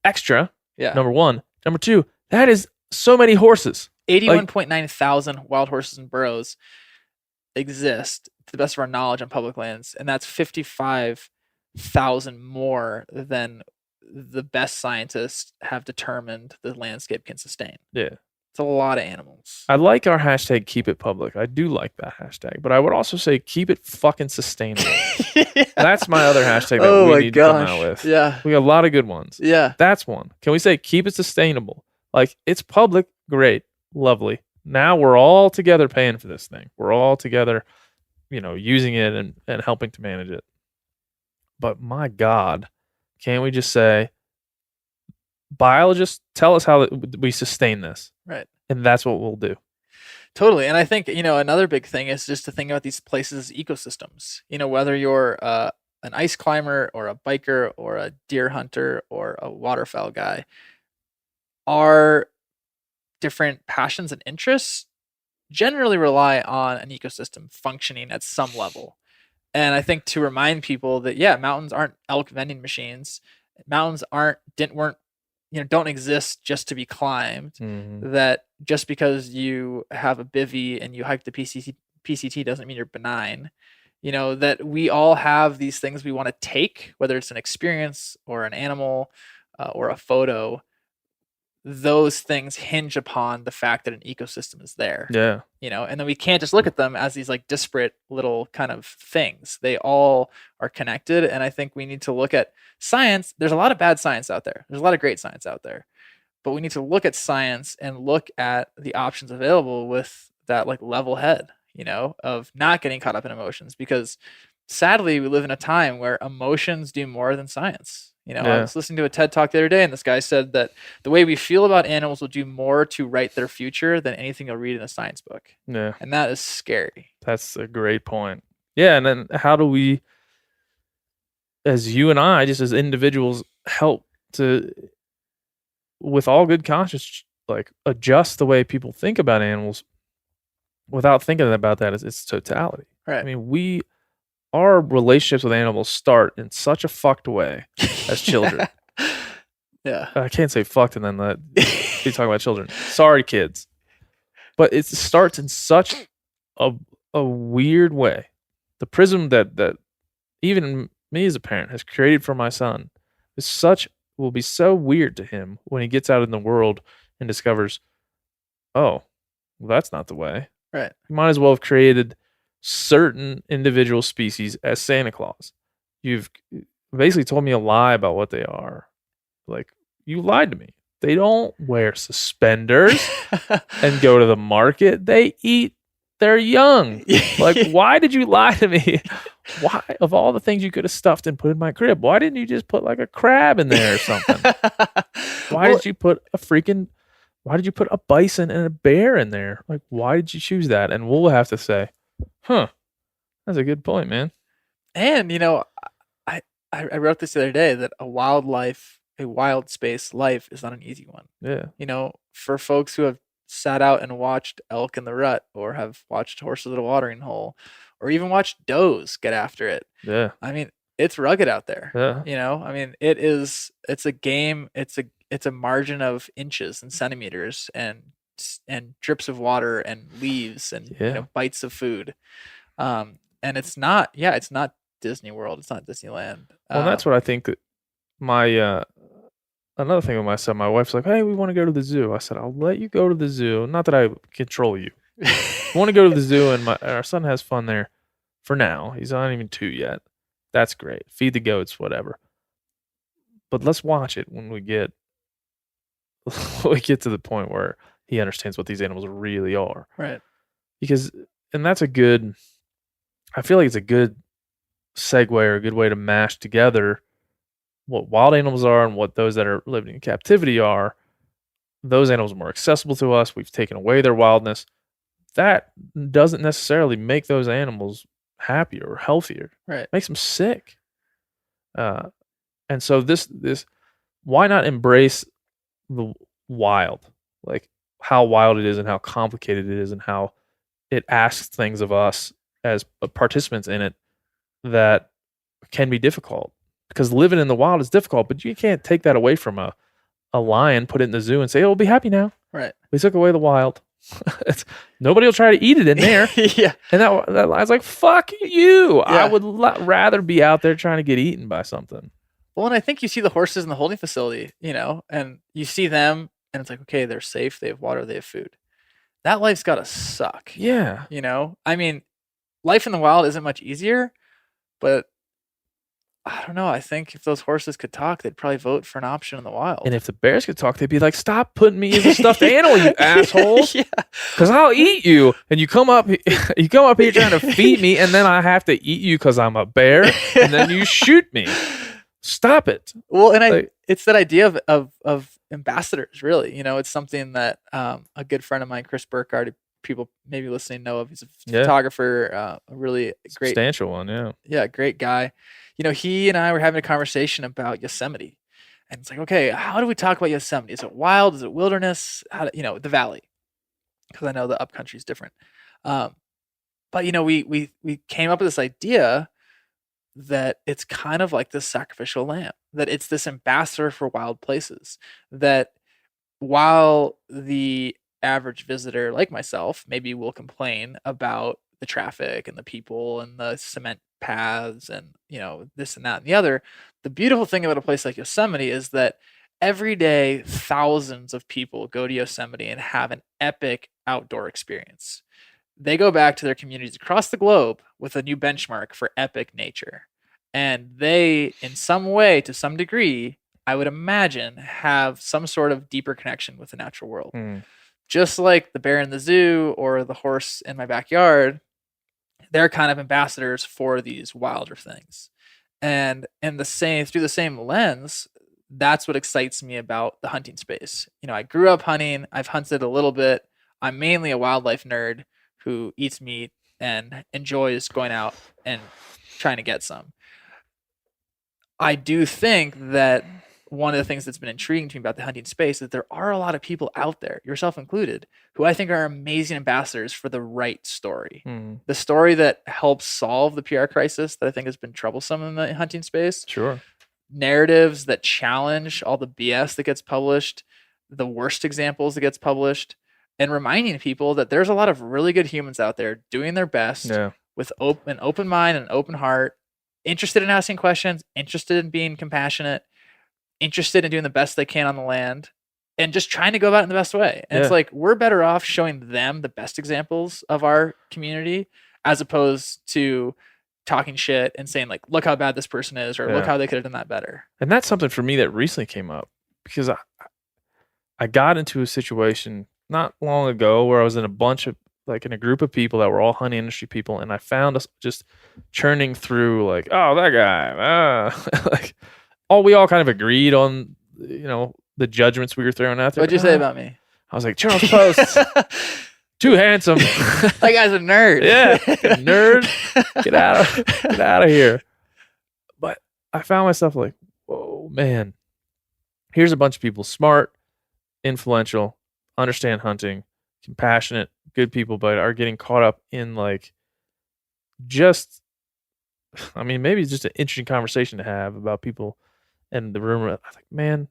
extra. Yeah. Number one. Number two, that is so many horses. 81.9 thousand wild horses and burros exist to the best of our knowledge on public lands. And that's 55,000 more than the best scientists have determined the landscape can sustain. Yeah. It's a lot of animals. I like our hashtag keep it public. I do like that hashtag, but I would also say keep it fucking sustainable. That's my other hashtag that we need to come out with. Yeah. We got a lot of good ones. Yeah. That's one. Can we say keep it sustainable? Like, it's public, great, lovely. Now we're all together paying for this thing. We're all together, using it and helping to manage it. But my God, can't we just say, biologists, tell us how we sustain this? Right. And that's what we'll do. Totally. And I think, another big thing is just to think about these places as ecosystems. Whether you're an ice climber or a biker or a deer hunter or a waterfowl guy, our different passions and interests generally rely on an ecosystem functioning at some level. And I think to remind people that, mountains aren't elk vending machines. Mountains don't exist just to be climbed. Mm-hmm. That just because you have a bivy and you hike the PCT doesn't mean you're benign. That we all have these things we want to take, whether it's an experience or an animal or a photo. Those things hinge upon the fact that an ecosystem is there. Yeah. And then we can't just look at them as these like disparate little kind of things. They all are connected. And I think we need to look at science. There's a lot of bad science out there. There's a lot of great science out there. But we need to look at science and look at the options available with that like level head, of not getting caught up in emotions. Because sadly, we live in a time where emotions do more than science. I was listening to a TED Talk the other day, and this guy said that the way we feel about animals will do more to write their future than anything you'll read in a science book. Yeah. And that is scary. That's a great point. Yeah. And then how do we, as you and I, just as individuals, help to, with all good conscience, like adjust the way people think about animals without thinking about that as its totality. Right. I mean, our relationships with animals start in such a fucked way as children. Yeah. I can't say fucked and then be talking about children. Sorry, kids. But it starts in such a weird way. The prism that even me as a parent has created for my son will be so weird to him when he gets out in the world and discovers, oh, well, that's not the way. Right. You might as well have created certain individual species as Santa Claus. You've basically told me a lie about what they are. Like, you lied to me. They don't wear suspenders and go to the market. They eat their young. Like, why did you lie to me? Why, of all the things you could have stuffed and put in my crib, why didn't you just put like a crab in there or something? Why did you put a bison and a bear in there? Like, why did you choose that? And we'll have to say, that's a good point, man. And, I wrote this the other day that a wild space life is not an easy one. Yeah. For folks who have sat out and watched elk in the rut or have watched horses at a watering hole or even watched does get after it. Yeah. I mean, it's rugged out there. Yeah. I mean, it's a game. It's a margin of inches and centimeters and drips of water and leaves and bites of food. And it's not Disney World. It's not Disneyland. Well, that's what I think that my another thing with my son, my wife's like, hey, we want to go to the zoo. I said, I'll let you go to the zoo. Not that I control you. I want to go to the zoo, and our son has fun there for now. He's not even 2 yet. That's great. Feed the goats, whatever. But let's watch it when we get we get to the point where he understands what these animals really are. Right. Because, and that's a good, I feel like it's a good segue or a good way to mash together what wild animals are and what those that are living in captivity are. Those animals are more accessible to us. We've taken away their wildness. That doesn't necessarily make those animals happier or healthier. Right. It makes them sick. And so this, why not embrace the wild, like how wild it is and how complicated it is and how it asks things of us as participants in it that can be difficult, because living in the wild is difficult, but you can't take that away from a lion, put it in the zoo and say, oh, we'll be happy now. Right. We took away the wild. Nobody will try to eat it in there. Yeah. And that lion's like, fuck you. Yeah. I would rather be out there trying to get eaten by something. Well, and I think you see the horses in the holding facility, and you see them and it's like, okay, they're safe. They have water. They have food. That life's got to suck. Yeah. I mean, life in the wild isn't much easier, but I don't know. I think if those horses could talk, they'd probably vote for an option in the wild. And if the bears could talk, they'd be like, stop putting me as a stuffed animal, you asshole. Yeah. Because I'll eat you. And you come up here trying to feed me, and then I have to eat you because I'm a bear, and then you shoot me. Stop it. Well, and it's that idea of ambassadors, really. It's something that a good friend of mine, Chris Burkhardt, people maybe listening know of. He's a photographer, a really great, substantial one. Yeah. Yeah. Great guy. He and I were having a conversation about Yosemite, and it's like, okay, how do we talk about Yosemite? Is it wild? Is it wilderness? The valley, because I know the upcountry is different. But we came up with this idea that it's kind of like this sacrificial lamb, that it's this ambassador for wild places, that while the average visitor like myself maybe will complain about the traffic and the people and the cement paths and this and that and the other, the beautiful thing about a place like Yosemite is that every day thousands of people go to Yosemite and have an epic outdoor experience. They go back to their communities across the globe with a new benchmark for epic nature, and they, in some way, to some degree, I would imagine, have some sort of deeper connection with the natural world. Just like the bear in the zoo or the horse in my backyard, they're kind of ambassadors for these wilder things. And through the same lens, that's what excites me about the hunting space. I grew up hunting. I've hunted a little bit. I'm mainly a wildlife nerd who eats meat and enjoys going out and trying to get some. I do think that one of the things that's been intriguing to me about the hunting space is that there are a lot of people out there, yourself included, who I think are amazing ambassadors for the right story. The story that helps solve the PR crisis that I think has been troublesome in the hunting space. Sure. Narratives that challenge all the BS that gets published, the worst examples that gets published, and reminding people that there's a lot of really good humans out there doing their best with an open mind and an open heart, interested in asking questions, interested in being compassionate, interested in doing the best they can on the land, and just trying to go about it in the best way. And it's like, we're better off showing them the best examples of our community as opposed to talking shit and saying like, look how bad this person is, or look how they could have done that better. And that's something for me that recently came up, because I got into a situation not long ago where I was in a group of people that were all hunting industry people, and I found us just churning through like, oh, that guy, we all kind of agreed on, the judgments we were throwing out there. What'd you say about me? I was like, Charles Post, too handsome. That guy's a nerd. Yeah, nerd. Get out of here. But I found myself like, whoa, man. Here's a bunch of people, smart, influential, understand hunting, compassionate, good people, but are getting caught up in maybe it's just an interesting conversation to have about people and the rumor. I was like, man,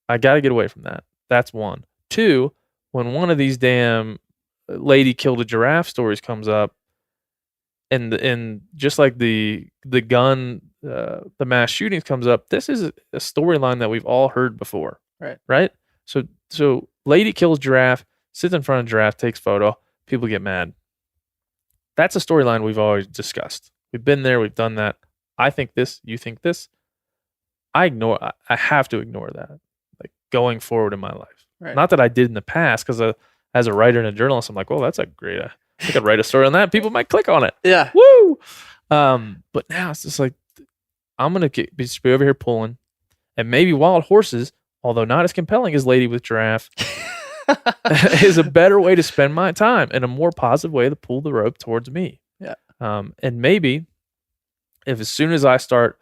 I got to get away from that. That's one. Two, when one of these damn lady killed a giraffe stories comes up, and just like the gun, the mass shootings comes up, this is a storyline that we've all heard before. Right. So lady kills giraffe, sits in front of giraffe, takes photo, people get mad. That's a storyline we've always discussed. We've been there, we've done that. I think this, you think this. I have to ignore that. Like, going forward in my life. Right. Not that I did in the past, because as a writer and a journalist, I'm like, well, that's a great. I could write a story on that. People might click on it. Yeah. Woo! But now it's just like I'm gonna be over here pulling, and maybe wild horses, although not as compelling as Lady with Giraffe, is a better way to spend my time and a more positive way to pull the rope towards me. Yeah. And maybe if as soon as I start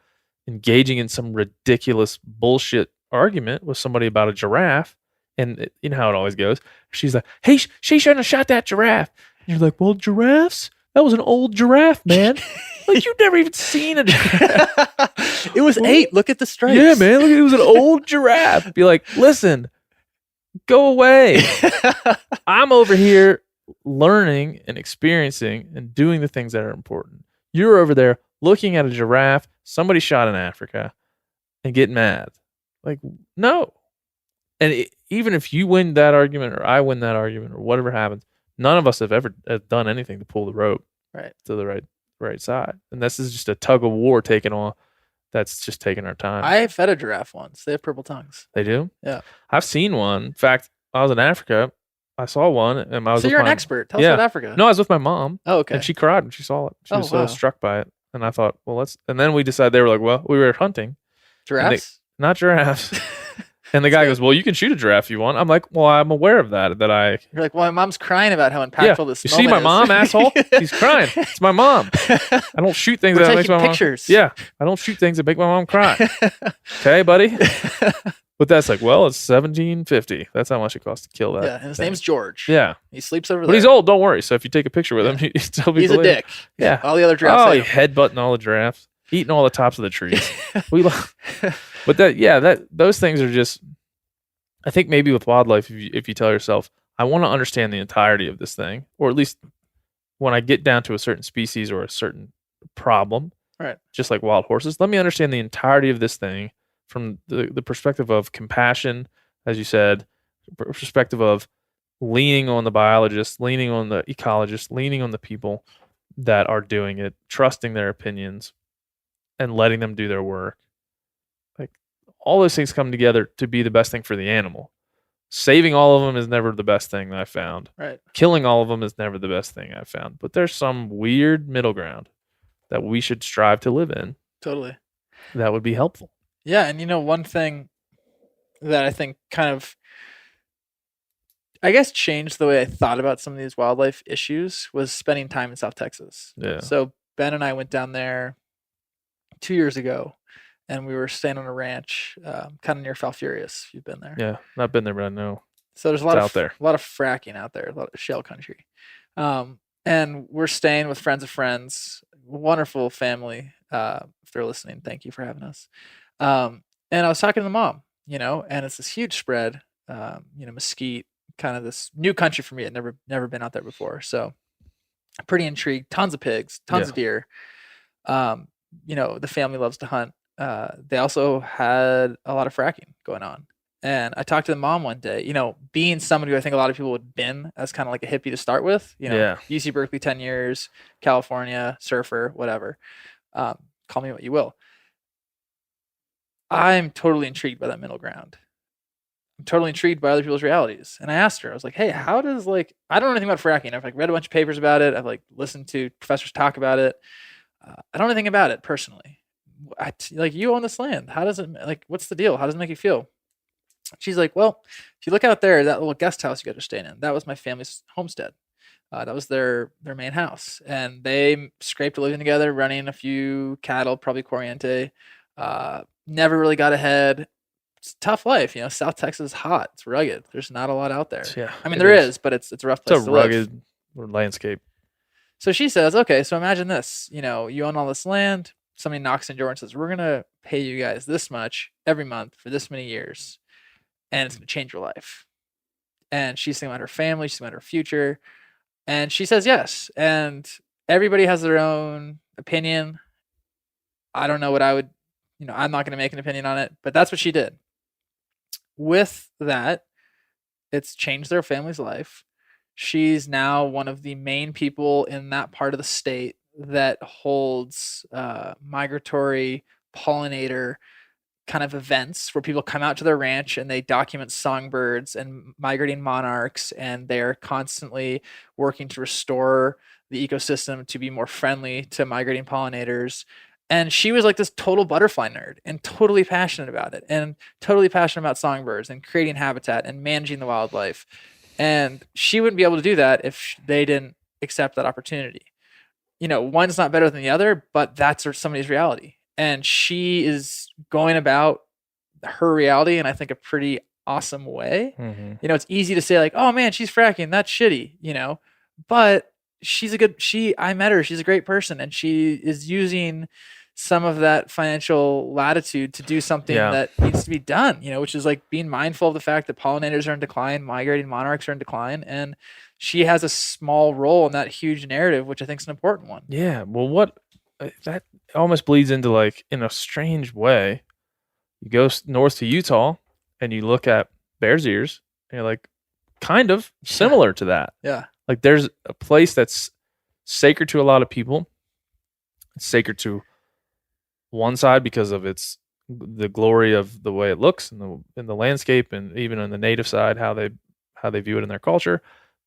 engaging in some ridiculous bullshit argument with somebody about a giraffe, and you know how it always goes, she's like, "Hey, she shouldn't have shot that giraffe." And you're like, "Well, giraffes? That was an old giraffe, man." Like, you've never even seen a giraffe. It was 8. Look at the stripes. Yeah, man. Look, it was an old giraffe. Be like, listen, go away. I'm over here learning and experiencing and doing the things that are important. You're over there looking at a giraffe somebody shot in Africa and get mad. Like, no. And even if you win that argument or I win that argument or whatever happens, none of us have ever done anything to pull the rope to the right side. And this is just a tug of war taking on. That's just taking our time. I fed a giraffe once. They have purple tongues. They do? Yeah. I've seen one. In fact, I was in Africa. I saw one, and I was. So you're an expert. Tell us about Africa. No, I was with my mom. Oh, okay. And she cried when she saw it. She was so wow. struck by it. And I thought, well, let's. And then we decided, they were like, well, we were hunting. Giraffes? Not giraffes. And the guy goes, well, you can shoot a giraffe if you want. I'm like, well, I'm aware of that. You're like, well, my mom's crying about how impactful this you moment see my is. mom, asshole? She's crying. It's my mom. I don't shoot things that make my pictures. mom. Yeah, I don't shoot things that make my mom cry. Okay, buddy. But that's like, well, it's $17.50. That's how much it costs to kill that. Yeah, and his name's George. Yeah, he sleeps over there. But he's old. Don't worry. So if you take a picture with him, he'll still be. He's a dick. Yeah. All the other giraffes. Oh, he headbutting all the giraffes, eating all the tops of the trees. But those things are just. I think maybe with wildlife, if you tell yourself, I want to understand the entirety of this thing, or at least when I get down to a certain species or a certain problem, right? Just like wild horses, let me understand the entirety of this thing from the perspective of compassion, as you said, perspective of leaning on the biologists, leaning on the ecologists, leaning on the people that are doing it, trusting their opinions, and letting them do their work. All those things come together to be the best thing for the animal. Saving all of them is never the best thing that I've found. Right. Killing all of them is never the best thing I've found. But there's some weird middle ground that we should strive to live in. Totally. That would be helpful. Yeah, and one thing that I think kind of, I guess, changed the way I thought about some of these wildlife issues was spending time in South Texas. Yeah. So Ben and I went down there 2 years ago. And we were staying on a ranch, kind of near Falfurrias. If you've been there, yeah, not been there, but I know. So there's a lot of fracking out there, a lot of shale country, and we're staying with friends of friends. Wonderful family. If they're listening, thank you for having us. And I was talking to the mom, and it's this huge spread, mesquite, kind of this new country for me. I'd never been out there before, so I'm pretty intrigued. Tons of pigs, tons of deer. The family loves to hunt. They also had a lot of fracking going on. And I talked to the mom one day, being somebody who I think a lot of people would have been as kind of like a hippie to start with, UC Berkeley 10 years, California, surfer, whatever. Call me what you will. I'm totally intrigued by that middle ground. I'm totally intrigued by other people's realities. And I asked her, I was like, hey, how does I don't know anything about fracking. I've read a bunch of papers about it. I've listened to professors talk about it. I don't know anything about it personally. You own this land. How does it, what's the deal? How does it make you feel? She's like, well, if you look out there, that little guest house you guys are staying in, that was my family's homestead. That was their main house. And they scraped a living together, running a few cattle, probably Corriente. Never really got ahead. It's a tough life. South Texas is hot. It's rugged. There's not a lot out there. Yeah, I mean, there is, but it's a rough place to live. It's a rugged landscape. So she says, okay, so imagine this. You own all this land. Somebody knocks on your door and says, we're going to pay you guys this much every month for this many years, and it's going to change your life. And she's thinking about her family. She's thinking about her future. And she says yes. And everybody has their own opinion. I don't know what I would, I'm not going to make an opinion on it, but that's what she did. With that, it's changed their family's life. She's now one of the main people in that part of the state that holds migratory pollinator kind of events where people come out to their ranch and they document songbirds and migrating monarchs, and they're constantly working to restore the ecosystem to be more friendly to migrating pollinators. And she was like this total butterfly nerd and totally passionate about it, and totally passionate about songbirds and creating habitat and managing the wildlife. And she wouldn't be able to do that if they didn't accept that opportunity. One's not better than the other, but that's somebody's reality. And she is going about her reality in, I think, a pretty awesome way. Mm-hmm. It's easy to say like, oh man, she's fracking, that's shitty, but I met her, she's a great person, and she is using some of that financial latitude to do something that needs to be done, which is like being mindful of the fact that pollinators are in decline, migrating monarchs are in decline, and she has a small role in that huge narrative, which I think is an important one. Yeah. Well, that almost bleeds into, like, in a strange way, you go north to Utah and you look at Bears Ears and you're like, kind of similar to that. Yeah. Like, there's a place that's sacred to a lot of people. It's sacred to one side because of the glory of the way it looks in the landscape, and even on the native side, how they view it in their culture.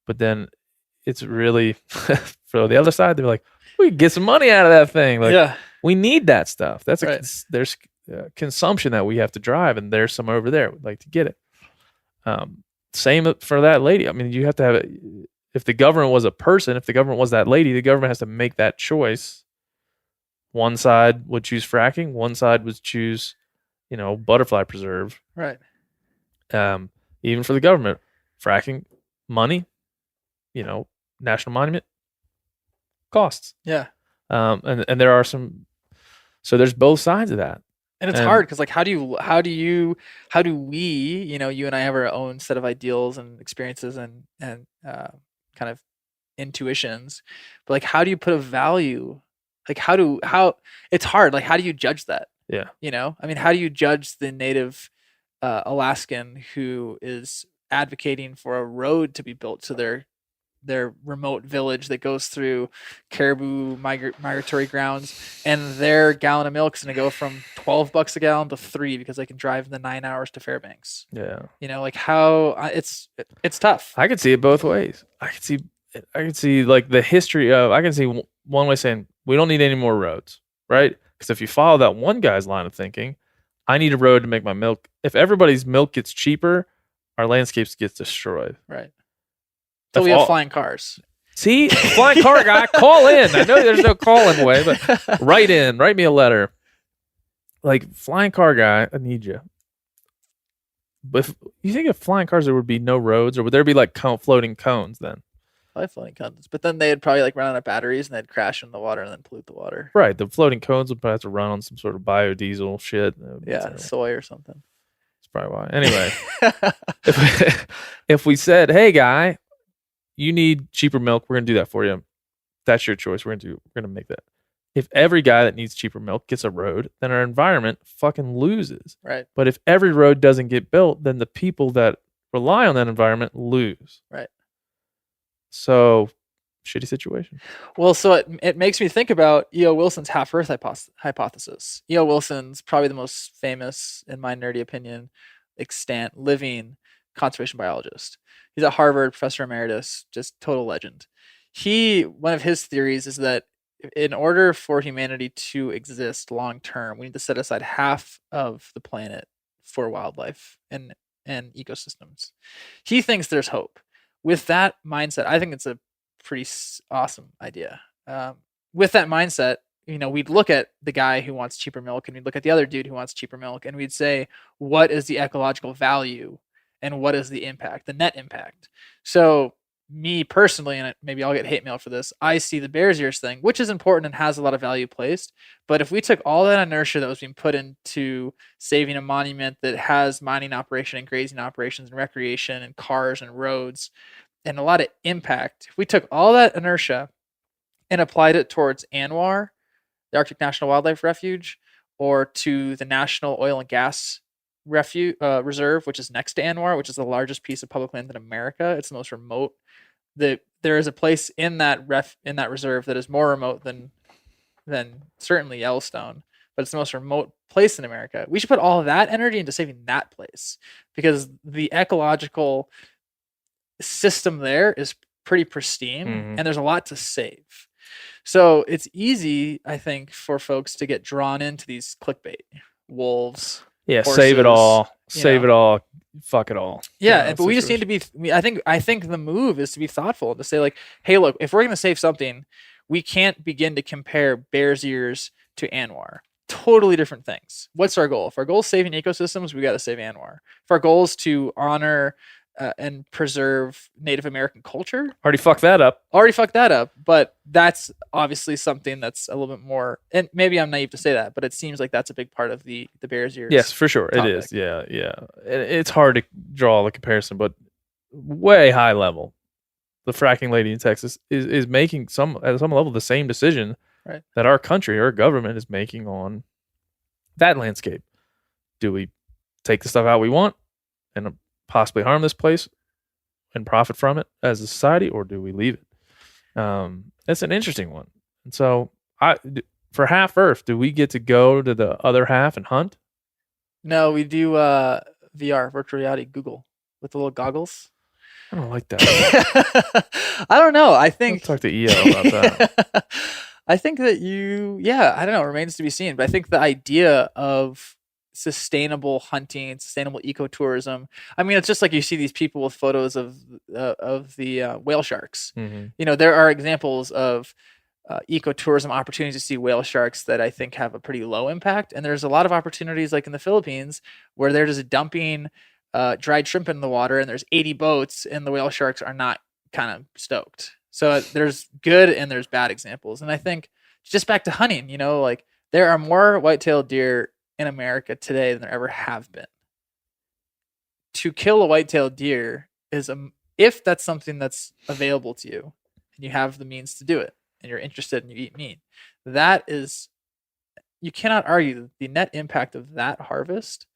But then it's really for the other side, they're like, we can get some money out of that thing. Like, we need that stuff. That's right. There's consumption that we have to drive, and there's some over there. We'd like to get it. Same for that lady. I mean, you have to have it. If the government was a person, if the government was that lady, the government has to make that choice. One side would choose fracking. One side would choose, butterfly preserve. Right. Even for the government, fracking, money, national monument, costs. Yeah. And there are some, so there's both sides of that. And it's hard because, like, how do we, you and I have our own set of ideals and experiences and kind of intuitions, but like, how do you put a value? Like, how it's hard. Like, how do you judge that? Yeah. I mean, how do you judge the native Alaskan who is advocating for a road to be built to their remote village that goes through caribou migratory grounds, and their gallon of milk is going to go from $12 a gallon to $3 because they can drive in the 9 hours to Fairbanks? Yeah. Like, how it's tough. I could see it both ways. I could see like the history of, I can see one way saying we don't need any more roads, right? Because if you follow that one guy's line of thinking, I need a road to make my milk. If everybody's milk gets cheaper, our landscapes get destroyed. Right. So we have flying cars. See, flying car guy, call in. I know there's no call-in way, but write me a letter. Like, flying car guy, I need you. But if you think of flying cars, there would be no roads, or would there be like floating cones then? Probably floating cones, but then they'd probably like run out of batteries and they'd crash in the water and then pollute the water. Right, the floating cones would probably have to run on some sort of biodiesel shit. Yeah, soy or something. That's probably why. Anyway, if we said, "Hey, guy, you need cheaper milk. We're gonna do that for you. That's your choice. We're gonna make that." If every guy that needs cheaper milk gets a road, then our environment fucking loses. Right. But if every road doesn't get built, then the people that rely on that environment lose. Right. So, shitty situation. Well, so it makes me think about E.O. Wilson's half-Earth hypothesis. E.O. Wilson's probably the most famous, in my nerdy opinion, extant living conservation biologist. He's at Harvard, professor emeritus, just total legend. One of his theories is that in order for humanity to exist long term, we need to set aside half of the planet for wildlife and ecosystems. He thinks there's hope. With that mindset, I think it's a pretty awesome idea. With that mindset, we'd look at the guy who wants cheaper milk and we'd look at the other dude who wants cheaper milk, and we'd say, what is the ecological value and what is the impact, the net impact? So me personally, and maybe I'll get hate mail for this, I see the Bears Ears thing, which is important and has a lot of value placed. But if we took all that inertia that was being put into saving a monument that has mining operation and grazing operations and recreation and cars and roads and a lot of impact, if we took all that inertia and applied it towards ANWR, the Arctic National Wildlife Refuge, or to the National Oil and Gas Reserve, which is next to ANWR, which is the largest piece of public land in America. It's the most remote. There is a place in that reserve that is more remote than certainly Yellowstone, but it's the most remote place in America. We should put all of that energy into saving that place, because the ecological system there is pretty pristine, and there's a lot to save. So it's easy, I think, for folks to get drawn into these clickbait wolves. Yeah, horses, save it all. you Save know. it all. Fuck it all. Yeah, but we just need to be. I think the move is to be thoughtful and to say like, hey, look, if we're going to save something, we can't begin to compare Bears Ears to Anwar. Totally different things. What's our goal? If our goal is saving ecosystems, we got to save Anwar. If our goal is to honor and preserve Native American culture, already fucked that up. But that's obviously something that's a little bit more, and maybe I'm naive to say that, but it seems like that's a big part of the Bears Ears. Yes, for sure. topic. It is. Yeah. It's hard to draw the comparison, but way high level. The fracking lady in Texas is making at some level the same decision right. that our country, our government is making on that landscape. Do we take the stuff out we want and possibly harm this place and profit from it as a society, or do we leave it? That's an interesting one. And so for half Earth, do we get to go to the other half and hunt? No, we do VR, virtual reality, Google, with the little goggles. I don't like that. I don't know. I think I'll talk to EO about that. I think that I don't know, remains to be seen. But I think the idea of sustainable hunting, sustainable ecotourism. I mean, it's just like you see these people with photos of the whale sharks. Mm-hmm. There are examples of ecotourism opportunities to see whale sharks that I think have a pretty low impact. And there's a lot of opportunities like in the Philippines where they're just dumping dried shrimp in the water and there's 80 boats and the whale sharks are not kind of stoked. So there's good and there's bad examples. And I think just back to hunting, like there are more white-tailed deer in America today than there ever have been. To kill a white-tailed deer is if that's something that's available to you and you have the means to do it and you're interested and you eat meat, you cannot argue the net impact of that harvest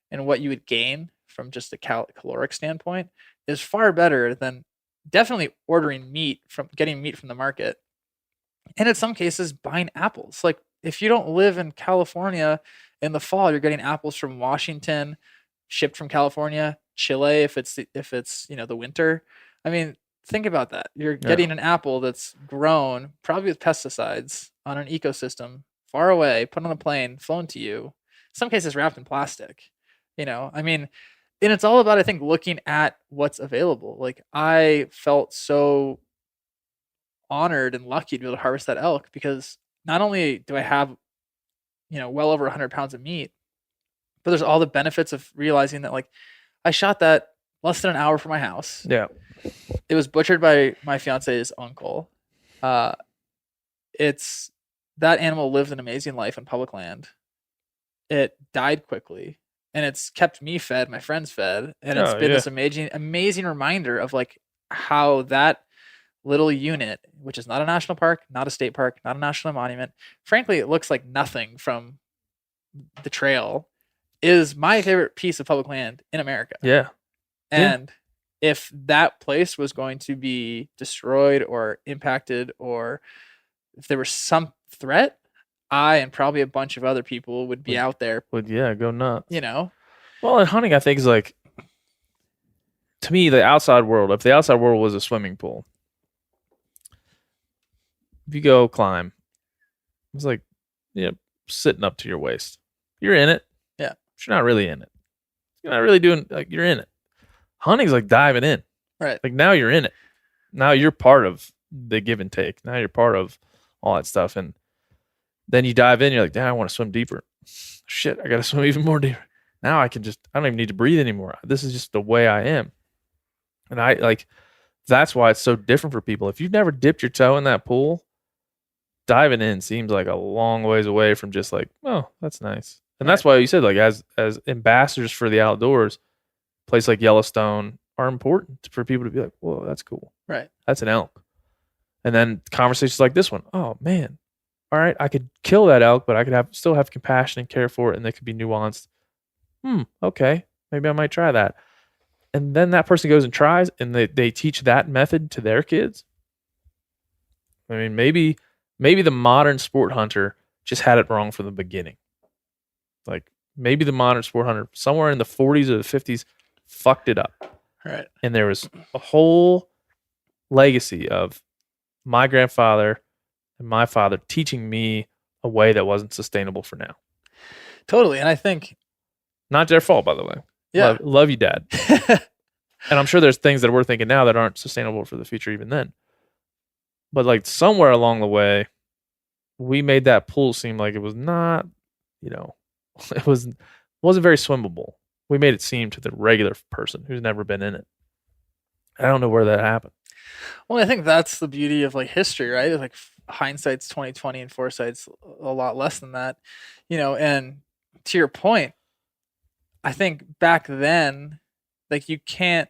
and what you would gain from just a caloric standpoint is far better than definitely getting meat from the market. And in some cases, buying apples. Like if you don't live in California in the fall, you're getting apples from Washington, shipped from California, Chile if it's the winter. I mean, think about that. You're getting an apple that's grown probably with pesticides on an ecosystem far away, put on a plane, flown to you. In some cases wrapped in plastic. I mean, and it's all about, I think, looking at what's available. Like I felt so honored and lucky to be able to harvest that elk because not only do I have well over 100 pounds of meat, but there's all the benefits of realizing that like I shot that less than an hour from my house. Yeah. It was butchered by my fiance's uncle. That animal lived an amazing life on public land. It died quickly and it's kept me fed, my friends fed. And it's been this amazing reminder of like how that little unit, which is not a national park, not a state park, not a national monument. Frankly, it looks like nothing from the trail, is my favorite piece of public land in America. Yeah. And if that place was going to be destroyed or impacted, or if there was some threat, I and probably a bunch of other people would be out there. Go nuts. Well, and hunting, I think, is like, to me, the outside world. If the outside world was a swimming pool, if you go climb, it's like, sitting up to your waist. You're in it. Yeah. But you're not really in it. You're not really doing, like, you're in it. Hunting's like diving in. Right. Like now you're in it. Now you're part of the give and take. Now you're part of all that stuff. And then you dive in, you're like, damn, I want to swim deeper. Shit, I got to swim even more deeper. Now I don't even need to breathe anymore. This is just the way I am. And that's why it's so different for people. If you've never dipped your toe in that pool, diving in seems like a long ways away from just like, oh, that's nice. And that's why you said, like, as ambassadors for the outdoors, a place like Yellowstone are important for people to be like, whoa, that's cool. Right. That's an elk. And then conversations like this one, oh man, all right, I could kill that elk, but I could still have compassion and care for it, and they could be nuanced. Okay, maybe I might try that. And then that person goes and tries, and they teach that method to their kids. I mean, maybe the modern sport hunter just had it wrong from the beginning. like maybe the modern sport hunter somewhere in the 40s or the 50s fucked it up. Right. And there was a whole legacy of my grandfather and my father teaching me a way that wasn't sustainable for now. Totally. And I think, not their fault, by the way. yeah. Love you, Dad. And I'm sure there's things that we're thinking now that aren't sustainable for the future even then. But like somewhere along the way, we made that pool seem like it was not, it wasn't very swimmable. We made it seem to the regular person who's never been in it. I don't know where that happened. Well, I think that's the beauty of like history, right? Like hindsight's 20/20 and foresight's a lot less than that, and to your point, I think back then, like you can't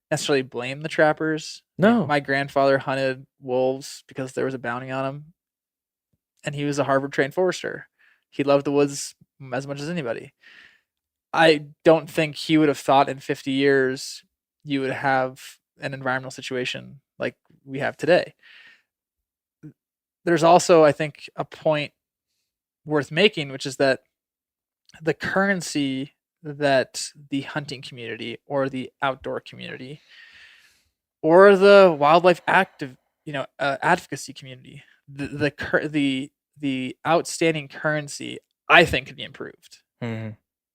necessarily blame the trappers. No. My grandfather hunted wolves because there was a bounty on him, and he was a Harvard trained forester. He loved the woods as much as anybody. I don't think he would have thought in 50 years you would have an environmental situation like we have today. There's also, I think, a point worth making, which is that the currency that the hunting community or the outdoor community or the wildlife advocacy community, the outstanding currency, I think, could be improved. Mm-hmm.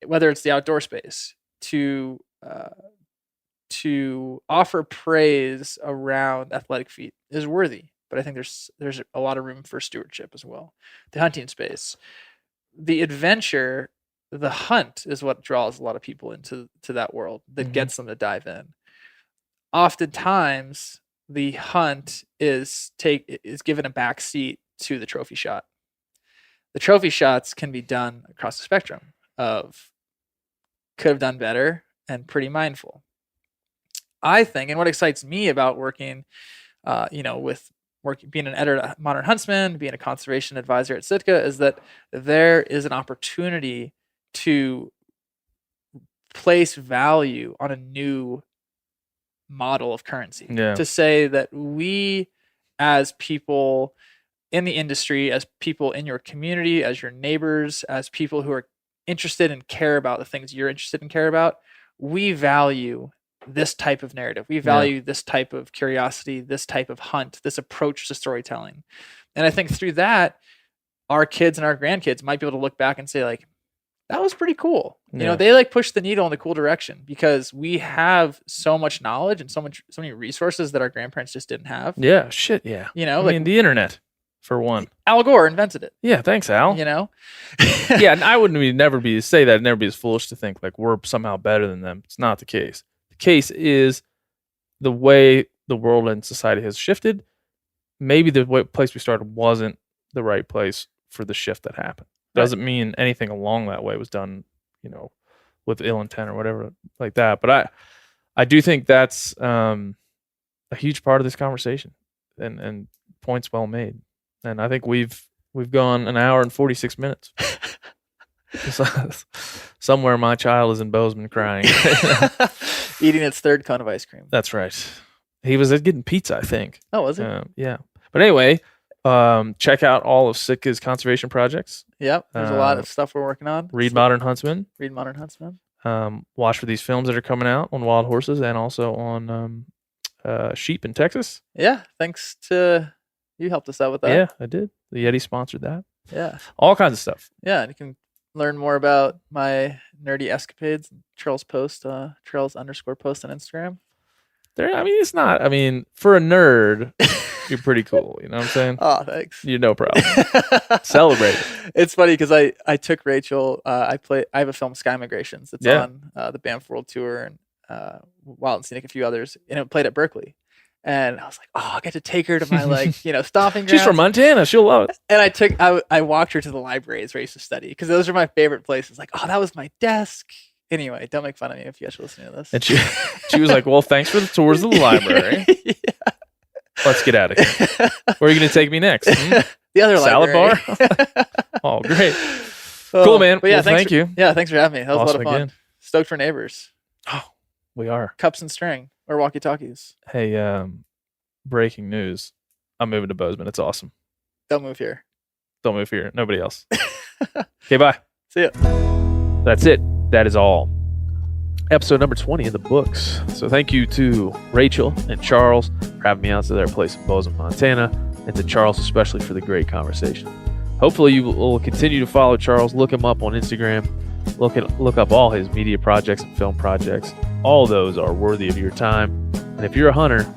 Whether it's the outdoor space to offer praise around athletic feat is worthy, but I think there's a lot of room for stewardship as well. The hunting space, the adventure, the hunt is what draws a lot of people into that world that gets them to dive in. Oftentimes, the hunt is given a back seat to the trophy shot. The trophy shots can be done across the spectrum of could have done better and pretty mindful. I think, and what excites me about working, being an editor at Modern Huntsman, being a conservation advisor at Sitka, is that there is an opportunity to place value on a new model of currency. Yeah. To say that we, as people in the industry, as people in your community, as your neighbors, as people who are interested and care about the things you're interested and care about, we value this type of narrative. We value this type of curiosity, this type of hunt, this approach to storytelling. And I think through that, our kids and our grandkids might be able to look back and say, like, that was pretty cool. Yeah. They like pushed the needle in the cool direction because we have so much knowledge and so many resources that our grandparents just didn't have. Yeah, shit, yeah. I mean, the internet, for one. Al Gore invented it. Yeah, thanks, Al. Yeah, and I wouldn't never be as foolish to think like we're somehow better than them. It's not the case. The case is the way the world and society has shifted. Maybe the place we started wasn't the right place for the shift that happened. Doesn't mean anything along that way was done, with ill intent or whatever like that. But I do think that's a huge part of this conversation, and points well made. And I think we've gone an hour and 46 minutes. Somewhere my child is in Bozeman crying. Eating its third cone of ice cream. That's right. He was getting pizza, I think. Oh, was he? Yeah. But anyway, check out all of Sitka's conservation projects. Yep. There's a lot of stuff we're working on. Read Modern Huntsman. Watch for these films that are coming out on wild horses and also on sheep in Texas. Yeah. Thanks to you, helped us out with that. Yeah, I did. The Yeti sponsored that. Yeah. All kinds of stuff. Yeah. And you can learn more about my nerdy escapades. Trails post, Trails_post on Instagram. It's not. For a nerd, you're pretty cool. You know what I'm saying? Oh, thanks. You're no problem. Celebrate it. It's funny because I took Rachel. I have a film, Sky Migrations. It's on the Banff World Tour and Wild and Scenic, a few others, and it played at Berkeley. And I was like, oh, I get to take her to my stomping grounds. She's from Montana. She'll love it. And I walked her to the libraries where I used to study because those are my favorite places. Like, oh, that was my desk. Anyway, don't make fun of me if you guys are listening to this. And she was like, well, thanks for the tours of the library. Yeah. Let's get out of here. Where are you going to take me next? The other Salad library. bar? Oh, great. Cool, man. But yeah, well, thank you. Yeah, thanks for having me. That was awesome a lot of fun. Again. Stoked for neighbors. Oh, we are. Cups and string or walkie-talkies. Hey, breaking news. I'm moving to Bozeman. It's awesome. Don't move here. Don't move here. Nobody else. Okay, bye. See ya. That's it. That is all. Episode number 20 in the books. So thank you to Rachel and Charles for having me out to their place in Bozeman, Montana, and to Charles especially for the great conversation. Hopefully you will continue to follow Charles. Look him up on Instagram. Look up all his media projects and film projects. All those are worthy of your time. And if you're a hunter,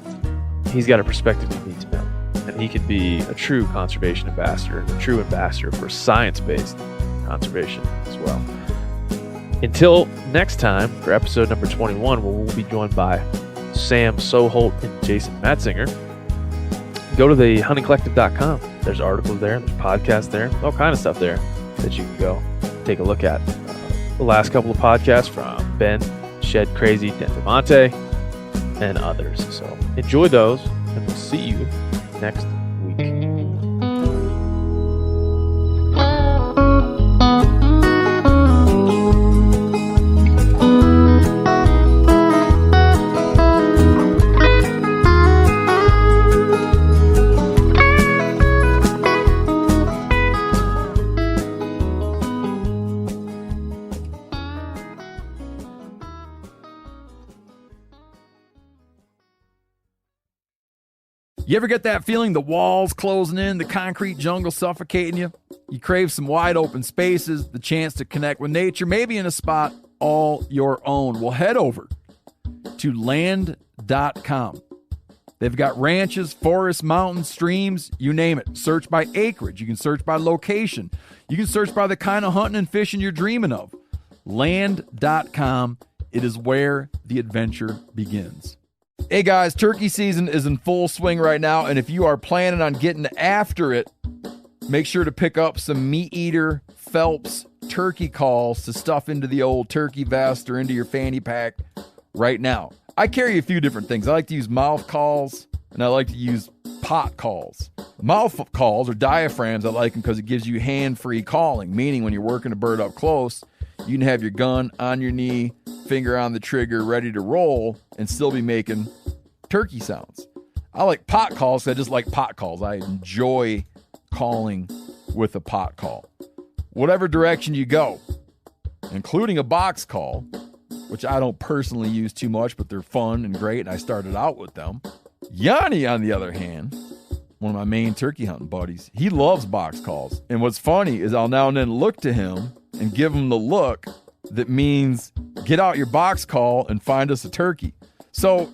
he's got a perspective you need to know. And he can be a true conservation ambassador and a true ambassador for science-based conservation as well. Until next time, for episode number 21, where we'll be joined by Sam Soholt and Jason Matzinger, go to the huntingcollective.com. There's articles there, there's podcasts there, all kind of stuff there that you can go take a look at. The last couple of podcasts from Ben, Shed Crazy, Dentamonte, and others. So enjoy those, and we'll see you next week. You ever get that feeling the walls closing in, the concrete jungle suffocating you? You crave some wide open spaces, the chance to connect with nature, maybe in a spot all your own. Well, head over to land.com. They've got ranches, forests, mountains, streams, you name it. Search by acreage. You can search by location. You can search by the kind of hunting and fishing you're dreaming of. Land.com. It is where the adventure begins. Hey guys, turkey season is in full swing right now, and if you are planning on getting after it, make sure to pick up some Meat Eater Phelps turkey calls to stuff into the old turkey vest or into your fanny pack right now. I carry a few different things. I like to use mouth calls, and I like to use pot calls. Mouth calls or diaphragms, I like them because it gives you hand-free calling, meaning when you're working a bird up close, you can have your gun on your knee, finger on the trigger, ready to roll, and still be making turkey sounds. I like pot calls because I just like pot calls. I enjoy calling with a pot call. Whatever direction you go, including a box call, which I don't personally use too much, but they're fun and great, and I started out with them. Yanni, on the other hand, one of my main turkey hunting buddies, he loves box calls. And what's funny is I'll now and then look to him and give him the look that means get out your box call and find us a turkey. So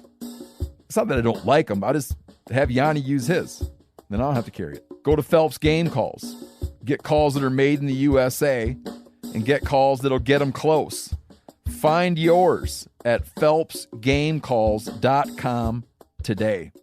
it's not that I don't like them. I just have Yanni use his. Then I don't have to carry it. Go to Phelps Game Calls. Get calls that are made in the USA and get calls that'll get them close. Find yours at phelpsgamecalls.com today.